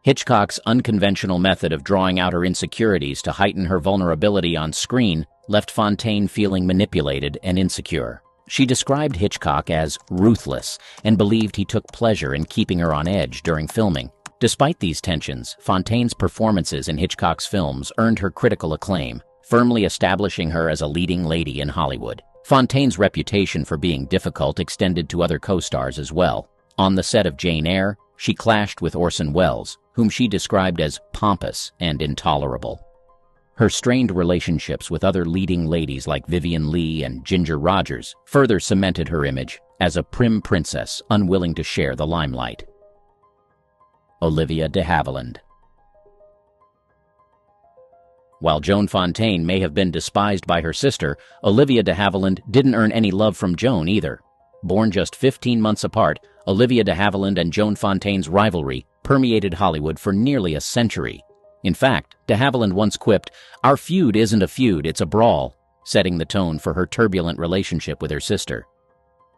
Hitchcock's unconventional method of drawing out her insecurities to heighten her vulnerability on screen left Fontaine feeling manipulated and insecure. She described Hitchcock as ruthless and believed he took pleasure in keeping her on edge during filming. Despite these tensions, Fontaine's performances in Hitchcock's films earned her critical acclaim, firmly establishing her as a leading lady in Hollywood. Fontaine's reputation for being difficult extended to other co-stars as well. On the set of Jane Eyre, she clashed with Orson Welles, whom she described as pompous and intolerable. Her strained relationships with other leading ladies like Vivien Leigh and Ginger Rogers further cemented her image as a prim princess unwilling to share the limelight. Olivia de Havilland. While Joan Fontaine may have been despised by her sister, Olivia de Havilland didn't earn any love from Joan either. Born just 15 months apart, Olivia de Havilland and Joan Fontaine's rivalry permeated Hollywood for nearly a century. In fact, de Havilland once quipped, "Our feud isn't a feud, it's a brawl," setting the tone for her turbulent relationship with her sister.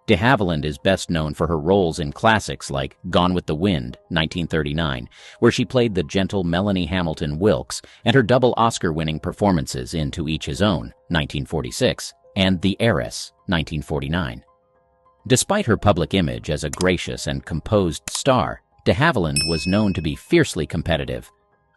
De Havilland is best known for her roles in classics like Gone with the Wind, 1939, where she played the gentle Melanie Hamilton Wilkes, and her double Oscar-winning performances in To Each His Own, 1946, and The Heiress, 1949. Despite her public image as a gracious and composed star, de Havilland was known to be fiercely competitive.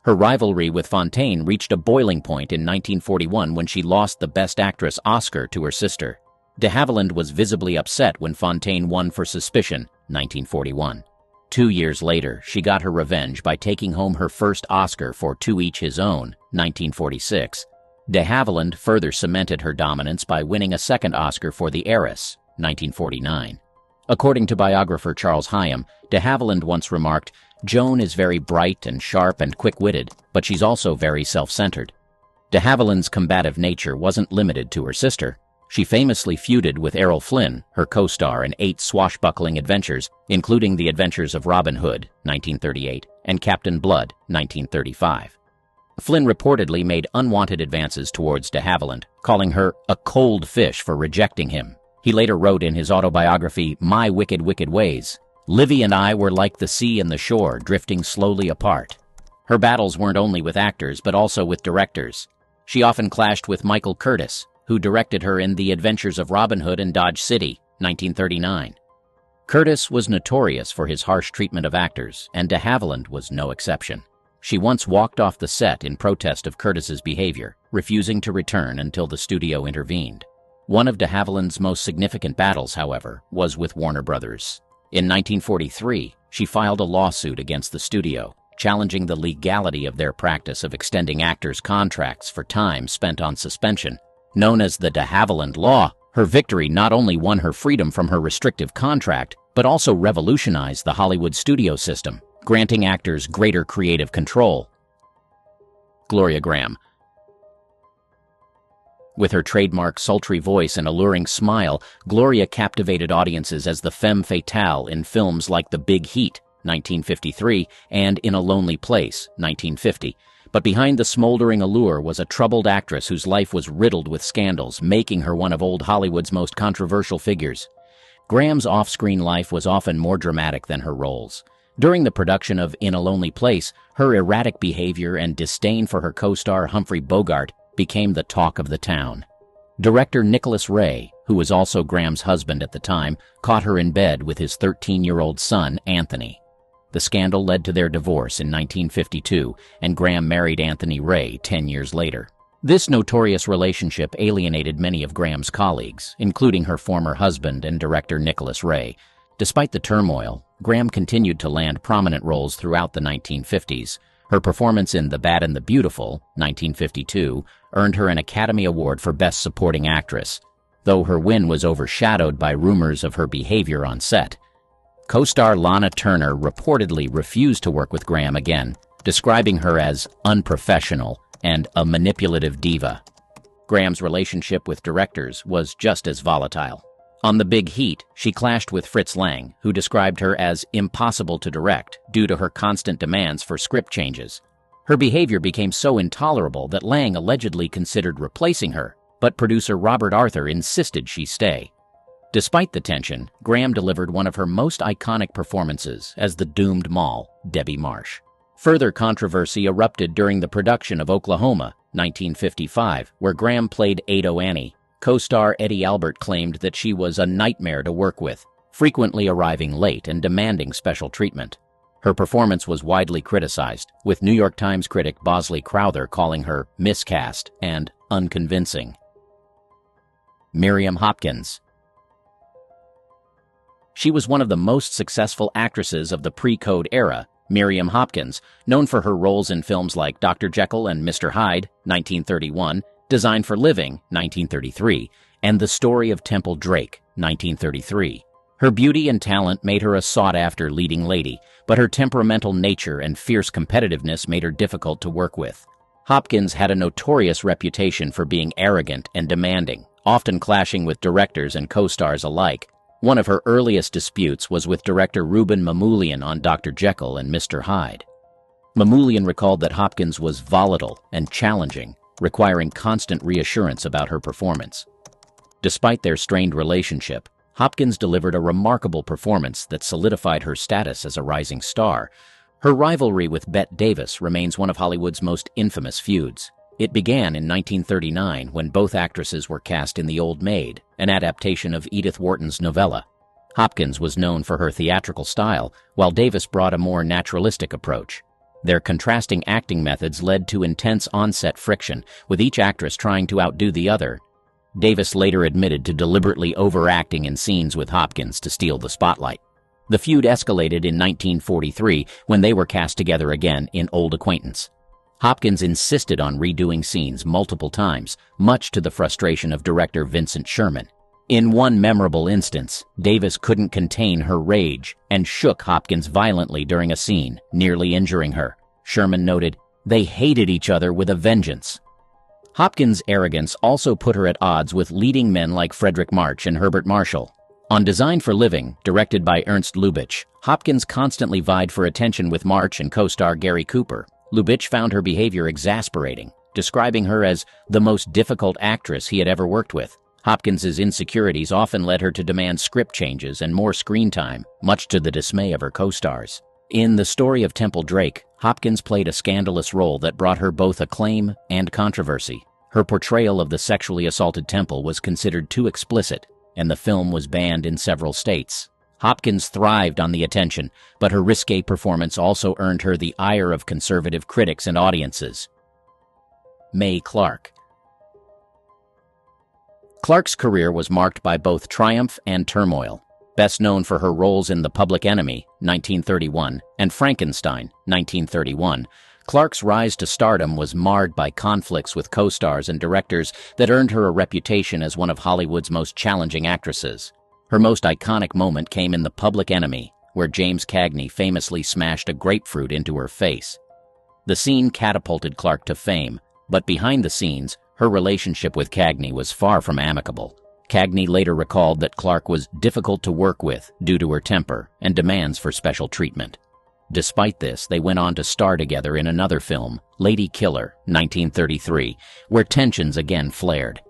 Her rivalry with Fontaine reached a boiling point in 1941 when she lost the Best Actress Oscar to her sister. De Havilland was visibly upset when Fontaine won for Suspicion, 1941. 2 years later, she got her revenge by taking home her first Oscar for To Each His Own, 1946. De Havilland further cemented her dominance by winning a second Oscar for The Heiress, 1949. According to biographer Charles Hyam, de Havilland once remarked, "Joan is very bright and sharp and quick-witted, but she's also very self-centered." De Havilland's combative nature wasn't limited to her sister. She famously feuded with Errol Flynn, her co-star in 8 swashbuckling adventures, including The Adventures of Robin Hood, 1938, and Captain Blood, 1935. Flynn reportedly made unwanted advances towards de Havilland, calling her a cold fish for rejecting him. He later wrote in his autobiography, My Wicked, Wicked Ways, "Livy and I were like the sea and the shore, drifting slowly apart." Her battles weren't only with actors, but also with directors. She often clashed with Michael Curtiz, who directed her in The Adventures of Robin Hood and Dodge City, 1939. Curtiz was notorious for his harsh treatment of actors, and de Havilland was no exception. She once walked off the set in protest of Curtiz's behavior, refusing to return until the studio intervened. One of de Havilland's most significant battles, however, was with Warner Brothers. In 1943, she filed a lawsuit against the studio, challenging the legality of their practice of extending actors' contracts for time spent on suspension. Known as the de Havilland Law, her victory not only won her freedom from her restrictive contract, but also revolutionized the Hollywood studio system, granting actors greater creative control. Gloria Graham. With her trademark sultry voice and alluring smile, Gloria captivated audiences as the femme fatale in films like The Big Heat, 1953, and In a Lonely Place, 1950. But behind the smoldering allure was a troubled actress whose life was riddled with scandals, making her one of old Hollywood's most controversial figures. Graham's off-screen life was often more dramatic than her roles. During the production of In a Lonely Place, her erratic behavior and disdain for her co-star Humphrey Bogart became the talk of the town. Director Nicholas Ray, who was also Graham's husband at the time, caught her in bed with his 13-year-old son, Anthony. The scandal led to their divorce in 1952, and Graham married Anthony Ray 10 years later. This notorious relationship alienated many of Graham's colleagues, including her former husband and director Nicholas Ray. Despite the turmoil, Graham continued to land prominent roles throughout the 1950s. Her performance in The Bad and the Beautiful, 1952, earned her an Academy Award for Best Supporting Actress, though her win was overshadowed by rumors of her behavior on set. Co-star Lana Turner reportedly refused to work with Graham again, describing her as unprofessional and a manipulative diva. Graham's relationship with directors was just as volatile. On The Big Heat, she clashed with Fritz Lang, who described her as impossible to direct due to her constant demands for script changes. Her behavior became so intolerable that Lang allegedly considered replacing her, but producer Robert Arthur insisted she stay. Despite the tension, Graham delivered one of her most iconic performances as the doomed Moll, Debbie Marsh. Further controversy erupted during the production of Oklahoma, 1955, where Graham played Ado Annie. Co-star Eddie Albert claimed that she was a nightmare to work with, frequently arriving late and demanding special treatment. Her performance was widely criticized, with New York Times critic Bosley Crowther calling her miscast and unconvincing. Miriam Hopkins. She was one of the most successful actresses of the pre-Code era. Miriam Hopkins, known for her roles in films like Dr. Jekyll and Mr. Hyde, 1931, Designed for Living, 1933, and The Story of Temple Drake, 1933. Her beauty and talent made her a sought-after leading lady, but her temperamental nature and fierce competitiveness made her difficult to work with. Hopkins had a notorious reputation for being arrogant and demanding, often clashing with directors and co-stars alike. One of her earliest disputes was with director Ruben Mamoulian on Dr. Jekyll and Mr. Hyde. Mamoulian recalled that Hopkins was volatile and challenging, requiring constant reassurance about her performance. Despite their strained relationship, Hopkins delivered a remarkable performance that solidified her status as a rising star. Her rivalry with Bette Davis remains one of Hollywood's most infamous feuds. It began in 1939 when both actresses were cast in The Old Maid, an adaptation of Edith Wharton's novella. Hopkins was known for her theatrical style, while Davis brought a more naturalistic approach. Their contrasting acting methods led to intense on-set friction, with each actress trying to outdo the other. Davis later admitted to deliberately overacting in scenes with Hopkins to steal the spotlight. The feud escalated in 1943 when they were cast together again in Old Acquaintance. Hopkins insisted on redoing scenes multiple times, much to the frustration of director Vincent Sherman. In one memorable instance, Davis couldn't contain her rage and shook Hopkins violently during a scene, nearly injuring her. Sherman noted, "They hated each other with a vengeance." Hopkins' arrogance also put her at odds with leading men like Frederick March and Herbert Marshall. On Designed for Living, directed by Ernst Lubitsch, Hopkins constantly vied for attention with March and co-star Gary Cooper. Lubitsch found her behavior exasperating, describing her as the most difficult actress he had ever worked with. Hopkins's insecurities often led her to demand script changes and more screen time, much to the dismay of her co-stars. In The Story of Temple Drake, Hopkins played a scandalous role that brought her both acclaim and controversy. Her portrayal of the sexually assaulted Temple was considered too explicit, and the film was banned in several states. Hopkins thrived on the attention, but her risque performance also earned her the ire of conservative critics and audiences. Mae Clarke. Clarke's career was marked by both triumph and turmoil. Best known for her roles in The Public Enemy, 1931, and Frankenstein, 1931, Clarke's rise to stardom was marred by conflicts with co-stars and directors that earned her a reputation as one of Hollywood's most challenging actresses. Her most iconic moment came in The Public Enemy, where James Cagney famously smashed a grapefruit into her face. The scene catapulted Clarke to fame, but behind the scenes, her relationship with Cagney was far from amicable. Cagney later recalled that Clarke was difficult to work with due to her temper and demands for special treatment. Despite this, they went on to star together in another film, Lady Killer, 1933, where tensions again flared.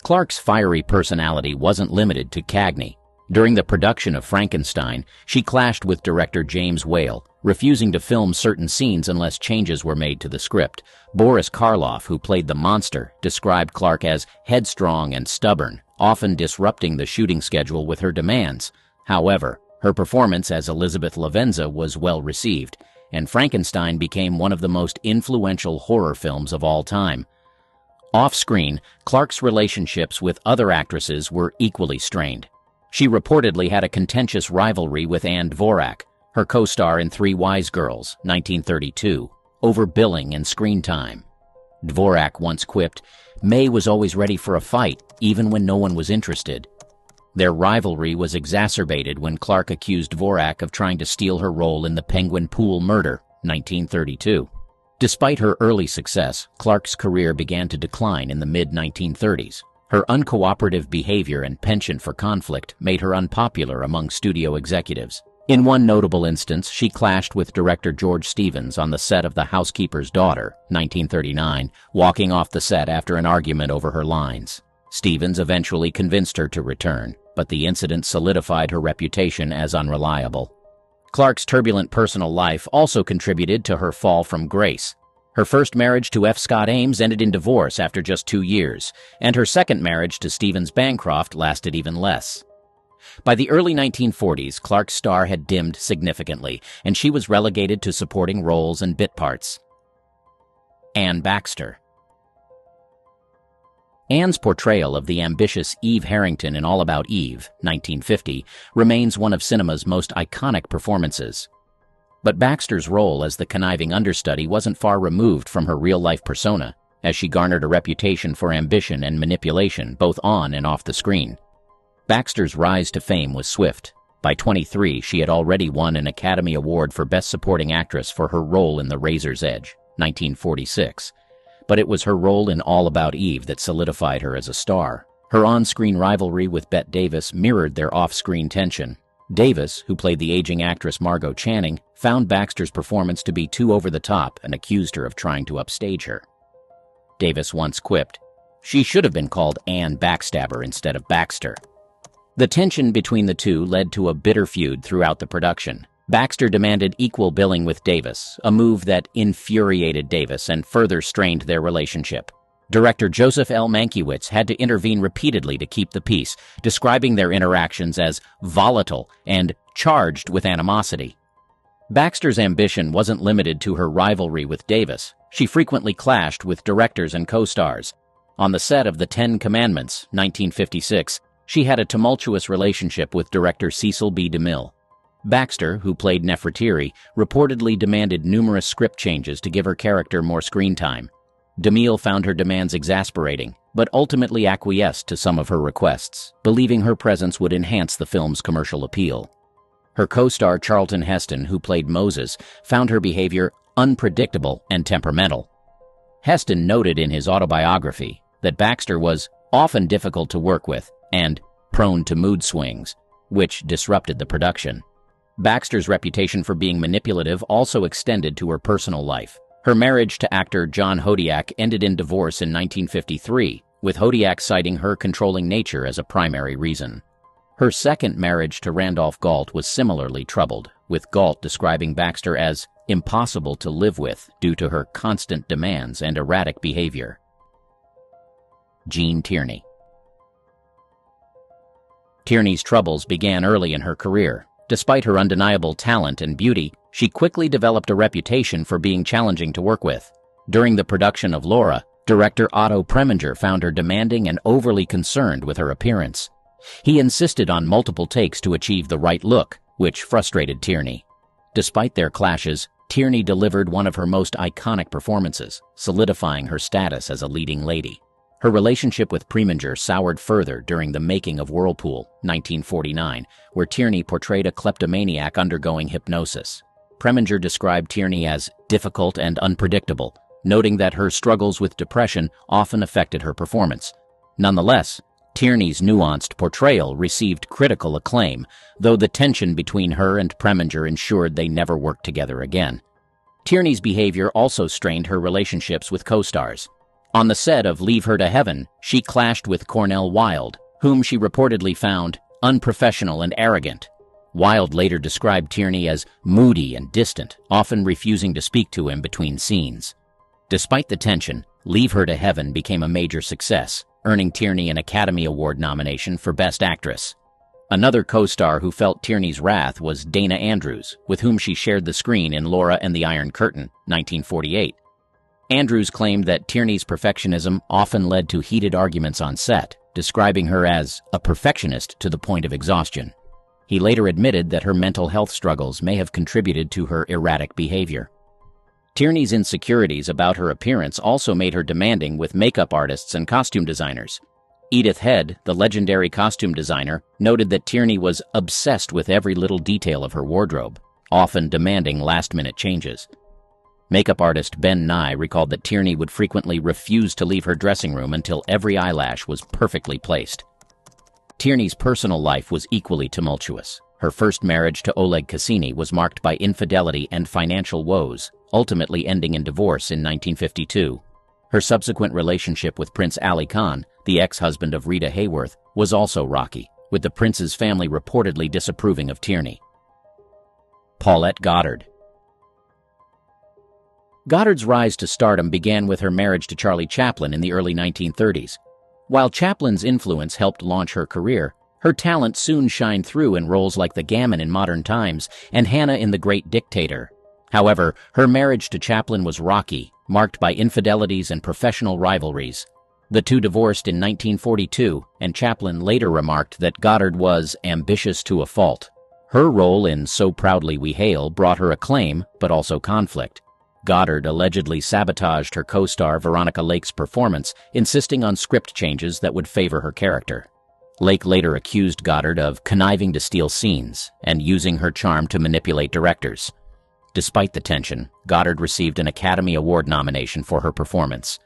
Clarke's fiery personality wasn't limited to Cagney. During the production of Frankenstein, she clashed with director James Whale, refusing to film certain scenes unless changes were made to the script. Boris Karloff, who played the monster, described Clarke as headstrong and stubborn, often disrupting the shooting schedule with her demands. However, her performance as Elizabeth Lavenza was well received, and Frankenstein became one of the most influential horror films of all time. Off-screen, Clarke's relationships with other actresses were equally strained. She reportedly had a contentious rivalry with Anne Dvorak, her co-star in Three Wise Girls, 1932, over billing and screen time. Dvorak once quipped, "Mae was always ready for a fight, even when no one was interested." Their rivalry was exacerbated when Clarke accused Dvorak of trying to steal her role in The Penguin Pool Murder, 1932. Despite her early success, Clarke's career began to decline in the mid-1930s. Her uncooperative behavior and penchant for conflict made her unpopular among studio executives. In one notable instance, she clashed with director George Stevens on the set of The Housekeeper's Daughter, 1939, walking off the set after an argument over her lines. Stevens eventually convinced her to return, but the incident solidified her reputation as unreliable. Clarke's turbulent personal life also contributed to her fall from grace. Her first marriage to F. Scott Ames ended in divorce after just 2 years, and her second marriage to Stevens Bancroft lasted even less. By the early 1940s, Clarke's star had dimmed significantly, and she was relegated to supporting roles and bit parts. Anne Baxter. Anne's portrayal of the ambitious Eve Harrington in All About Eve, 1950, remains one of cinema's most iconic performances. But Baxter's role as the conniving understudy wasn't far removed from her real-life persona, as she garnered a reputation for ambition and manipulation both on and off the screen. Baxter's rise to fame was swift. By 23, she had already won an Academy Award for Best Supporting Actress for her role in The Razor's Edge, 1946, but it was her role in All About Eve that solidified her as a star. Her on-screen rivalry with Bette Davis mirrored their off-screen tension. Davis, who played the aging actress Margot Channing, found Baxter's performance to be too over the top and accused her of trying to upstage her. Davis once quipped, "She should have been called Anne Backstabber instead of Baxter." The tension between the two led to a bitter feud throughout the production. Baxter demanded equal billing with Davis, a move that infuriated Davis and further strained their relationship. Director Joseph L. Mankiewicz had to intervene repeatedly to keep the peace, describing their interactions as volatile and charged with animosity. Baxter's ambition wasn't limited to her rivalry with Davis. She frequently clashed with directors and co-stars. On the set of The Ten Commandments, 1956, she had a tumultuous relationship with director Cecil B. DeMille. Baxter, who played Nefertiti, reportedly demanded numerous script changes to give her character more screen time. DeMille found her demands exasperating, but ultimately acquiesced to some of her requests, believing her presence would enhance the film's commercial appeal. Her co-star Charlton Heston, who played Moses, found her behavior unpredictable and temperamental. Heston noted in his autobiography that Baxter was often difficult to work with and prone to mood swings, which disrupted the production. Baxter's reputation for being manipulative also extended to her personal life. Her marriage to actor John Hodiak ended in divorce in 1953, with Hodiak citing her controlling nature as a primary reason. Her second marriage to Randolph Galt was similarly troubled, with Galt describing Baxter as impossible to live with due to her constant demands and erratic behavior. Jean Tierney. Tierney's troubles began early in her career. Despite her undeniable talent and beauty, she quickly developed a reputation for being challenging to work with. During the production of Laura, director Otto Preminger found her demanding and overly concerned with her appearance. He insisted on multiple takes to achieve the right look, which frustrated Tierney. Despite their clashes, Tierney delivered one of her most iconic performances, solidifying her status as a leading lady. Her relationship with Preminger soured further during the making of Whirlpool, 1949, where Tierney portrayed a kleptomaniac undergoing hypnosis. Preminger described Tierney as difficult and unpredictable, noting that her struggles with depression often affected her performance. Nonetheless, Tierney's nuanced portrayal received critical acclaim, though the tension between her and Preminger ensured they never worked together again. Tierney's behavior also strained her relationships with co-stars. On the set of Leave Her to Heaven, she clashed with Cornel Wilde, whom she reportedly found unprofessional and arrogant. Wilde later described Tierney as moody and distant, often refusing to speak to him between scenes. Despite the tension, Leave Her to Heaven became a major success, earning Tierney an Academy Award nomination for Best Actress. Another co-star who felt Tierney's wrath was Dana Andrews, with whom she shared the screen in Laura and the Iron Curtain, 1948. Andrews claimed that Tierney's perfectionism often led to heated arguments on set, describing her as a perfectionist to the point of exhaustion. He later admitted that her mental health struggles may have contributed to her erratic behavior. Tierney's insecurities about her appearance also made her demanding with makeup artists and costume designers. Edith Head, the legendary costume designer, noted that Tierney was obsessed with every little detail of her wardrobe, often demanding last-minute changes. Makeup artist Ben Nye recalled that Tierney would frequently refuse to leave her dressing room until every eyelash was perfectly placed. Tierney's personal life was equally tumultuous. Her first marriage to Oleg Cassini was marked by infidelity and financial woes, ultimately ending in divorce in 1952. Her subsequent relationship with Prince Ali Khan, the ex-husband of Rita Hayworth, was also rocky, with the prince's family reportedly disapproving of Tierney. Paulette Goddard. Goddard's rise to stardom began with her marriage to Charlie Chaplin in the early 1930s. While Chaplin's influence helped launch her career, her talent soon shined through in roles like the Gammon in Modern Times and Hannah in The Great Dictator. However, her marriage to Chaplin was rocky, marked by infidelities and professional rivalries. The two divorced in 1942, and Chaplin later remarked that Goddard was ambitious to a fault. Her role in So Proudly We Hail brought her acclaim, but also conflict. Goddard allegedly sabotaged her co-star Veronica Lake's performance, insisting on script changes that would favor her character. Lake later accused Goddard of conniving to steal scenes and using her charm to manipulate directors. Despite the tension, Goddard received an Academy Award nomination for her performance.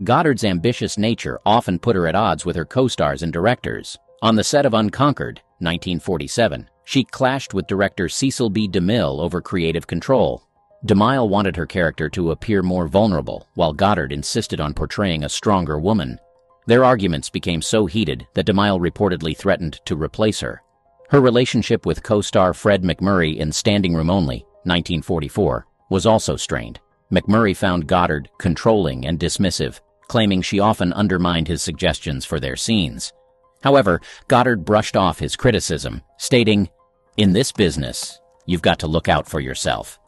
Goddard's ambitious nature often put her at odds with her co-stars and directors. On the set of Unconquered, 1947, she clashed with director Cecil B. DeMille over creative control. DeMille wanted her character to appear more vulnerable, while Goddard insisted on portraying a stronger woman. Their arguments became so heated that DeMille reportedly threatened to replace her. Her relationship with co-star Fred MacMurray in Standing Room Only, 1944, was also strained. MacMurray found Goddard controlling and dismissive, claiming she often undermined his suggestions for their scenes. However, Goddard brushed off his criticism, stating, "In this business, you've got to look out for yourself."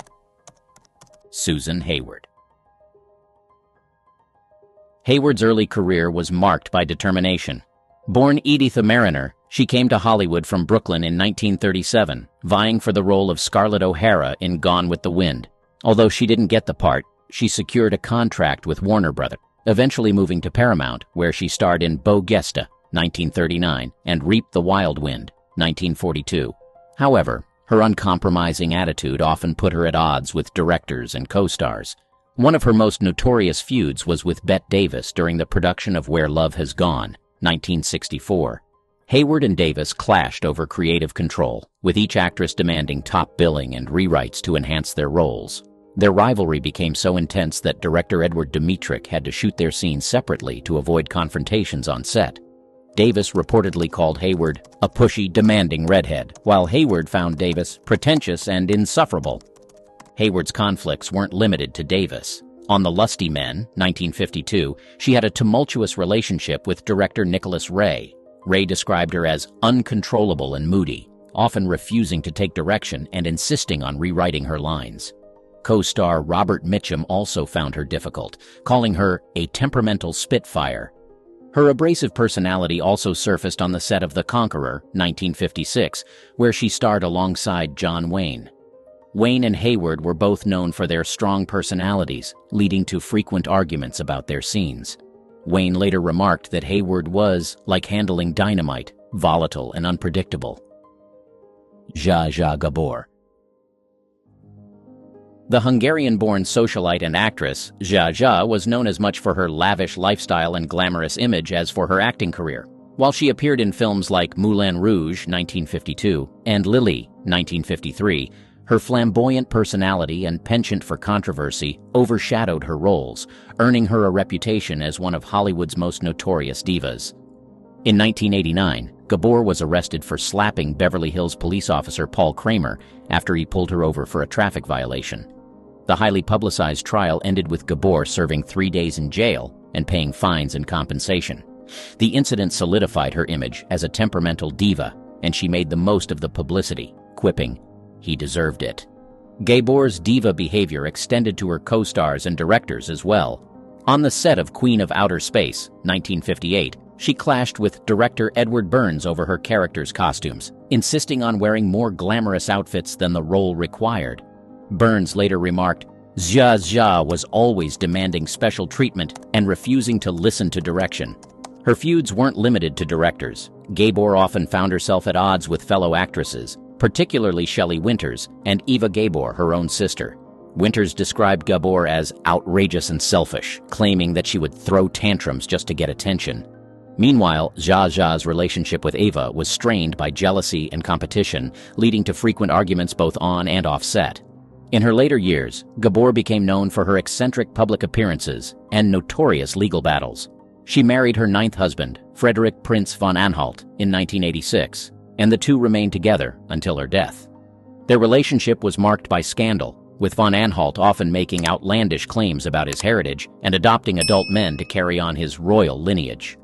Susan Hayward. Hayward's early career was marked by determination. Born Editha Mariner, she came to Hollywood from Brooklyn in 1937, vying for the role of Scarlett O'Hara in Gone with the Wind. Although she didn't get the part, she secured a contract with Warner Brothers, eventually moving to Paramount, where she starred in Bo Gesta, 1939, and Reap the Wild Wind, 1942. However, her uncompromising attitude often put her at odds with directors and co-stars. One of her most notorious feuds was with Bette Davis during the production of Where Love Has Gone, 1964. Hayward and Davis clashed over creative control, with each actress demanding top billing and rewrites to enhance their roles. Their rivalry became so intense that director Edward Dmytryk had to shoot their scenes separately to avoid confrontations on set. Davis reportedly called Hayward a pushy, demanding redhead, while Hayward found Davis pretentious and insufferable. Hayward's conflicts weren't limited to Davis. On The Lusty Men, 1952, she had a tumultuous relationship with director Nicholas Ray. Ray described her as uncontrollable and moody, often refusing to take direction and insisting on rewriting her lines. Co-star Robert Mitchum also found her difficult, calling her a temperamental spitfire. Her abrasive personality also surfaced on the set of The Conqueror, 1956, where she starred alongside John Wayne. Wayne and Hayward were both known for their strong personalities, leading to frequent arguments about their scenes. Wayne later remarked that Hayward was like handling dynamite, volatile and unpredictable. Zsa Zsa Gabor. The Hungarian-born socialite and actress, Zsa Zsa was known as much for her lavish lifestyle and glamorous image as for her acting career. While she appeared in films like Moulin Rouge, 1952, and Lily, 1953, her flamboyant personality and penchant for controversy overshadowed her roles, earning her a reputation as one of Hollywood's most notorious divas. In 1989, Gabor was arrested for slapping Beverly Hills police officer Paul Kramer after he pulled her over for a traffic violation. The highly publicized trial ended with Gabor serving 3 days in jail and paying fines and compensation. The incident solidified her image as a temperamental diva, and she made the most of the publicity, quipping, "He deserved it." Gabor's diva behavior extended to her co-stars and directors as well. On the set of Queen of Outer Space, 1958, she clashed with director Edward Burns over her character's costumes, insisting on wearing more glamorous outfits than the role required. Burns later remarked, "Zsa Zsa was always demanding special treatment and refusing to listen to direction." Her feuds weren't limited to directors. Gabor often found herself at odds with fellow actresses, particularly Shelley Winters and Eva Gabor, her own sister. Winters described Gabor as outrageous and selfish, claiming that she would throw tantrums just to get attention. Meanwhile, Zsa Zsa's relationship with Eva was strained by jealousy and competition, leading to frequent arguments both on and off set. In her later years, Gabor became known for her eccentric public appearances and notorious legal battles. She married her ninth husband, Frederick Prince von Anhalt, in 1986, and the two remained together until her death. Their relationship was marked by scandal, with von Anhalt often making outlandish claims about his heritage and adopting adult men to carry on his royal lineage.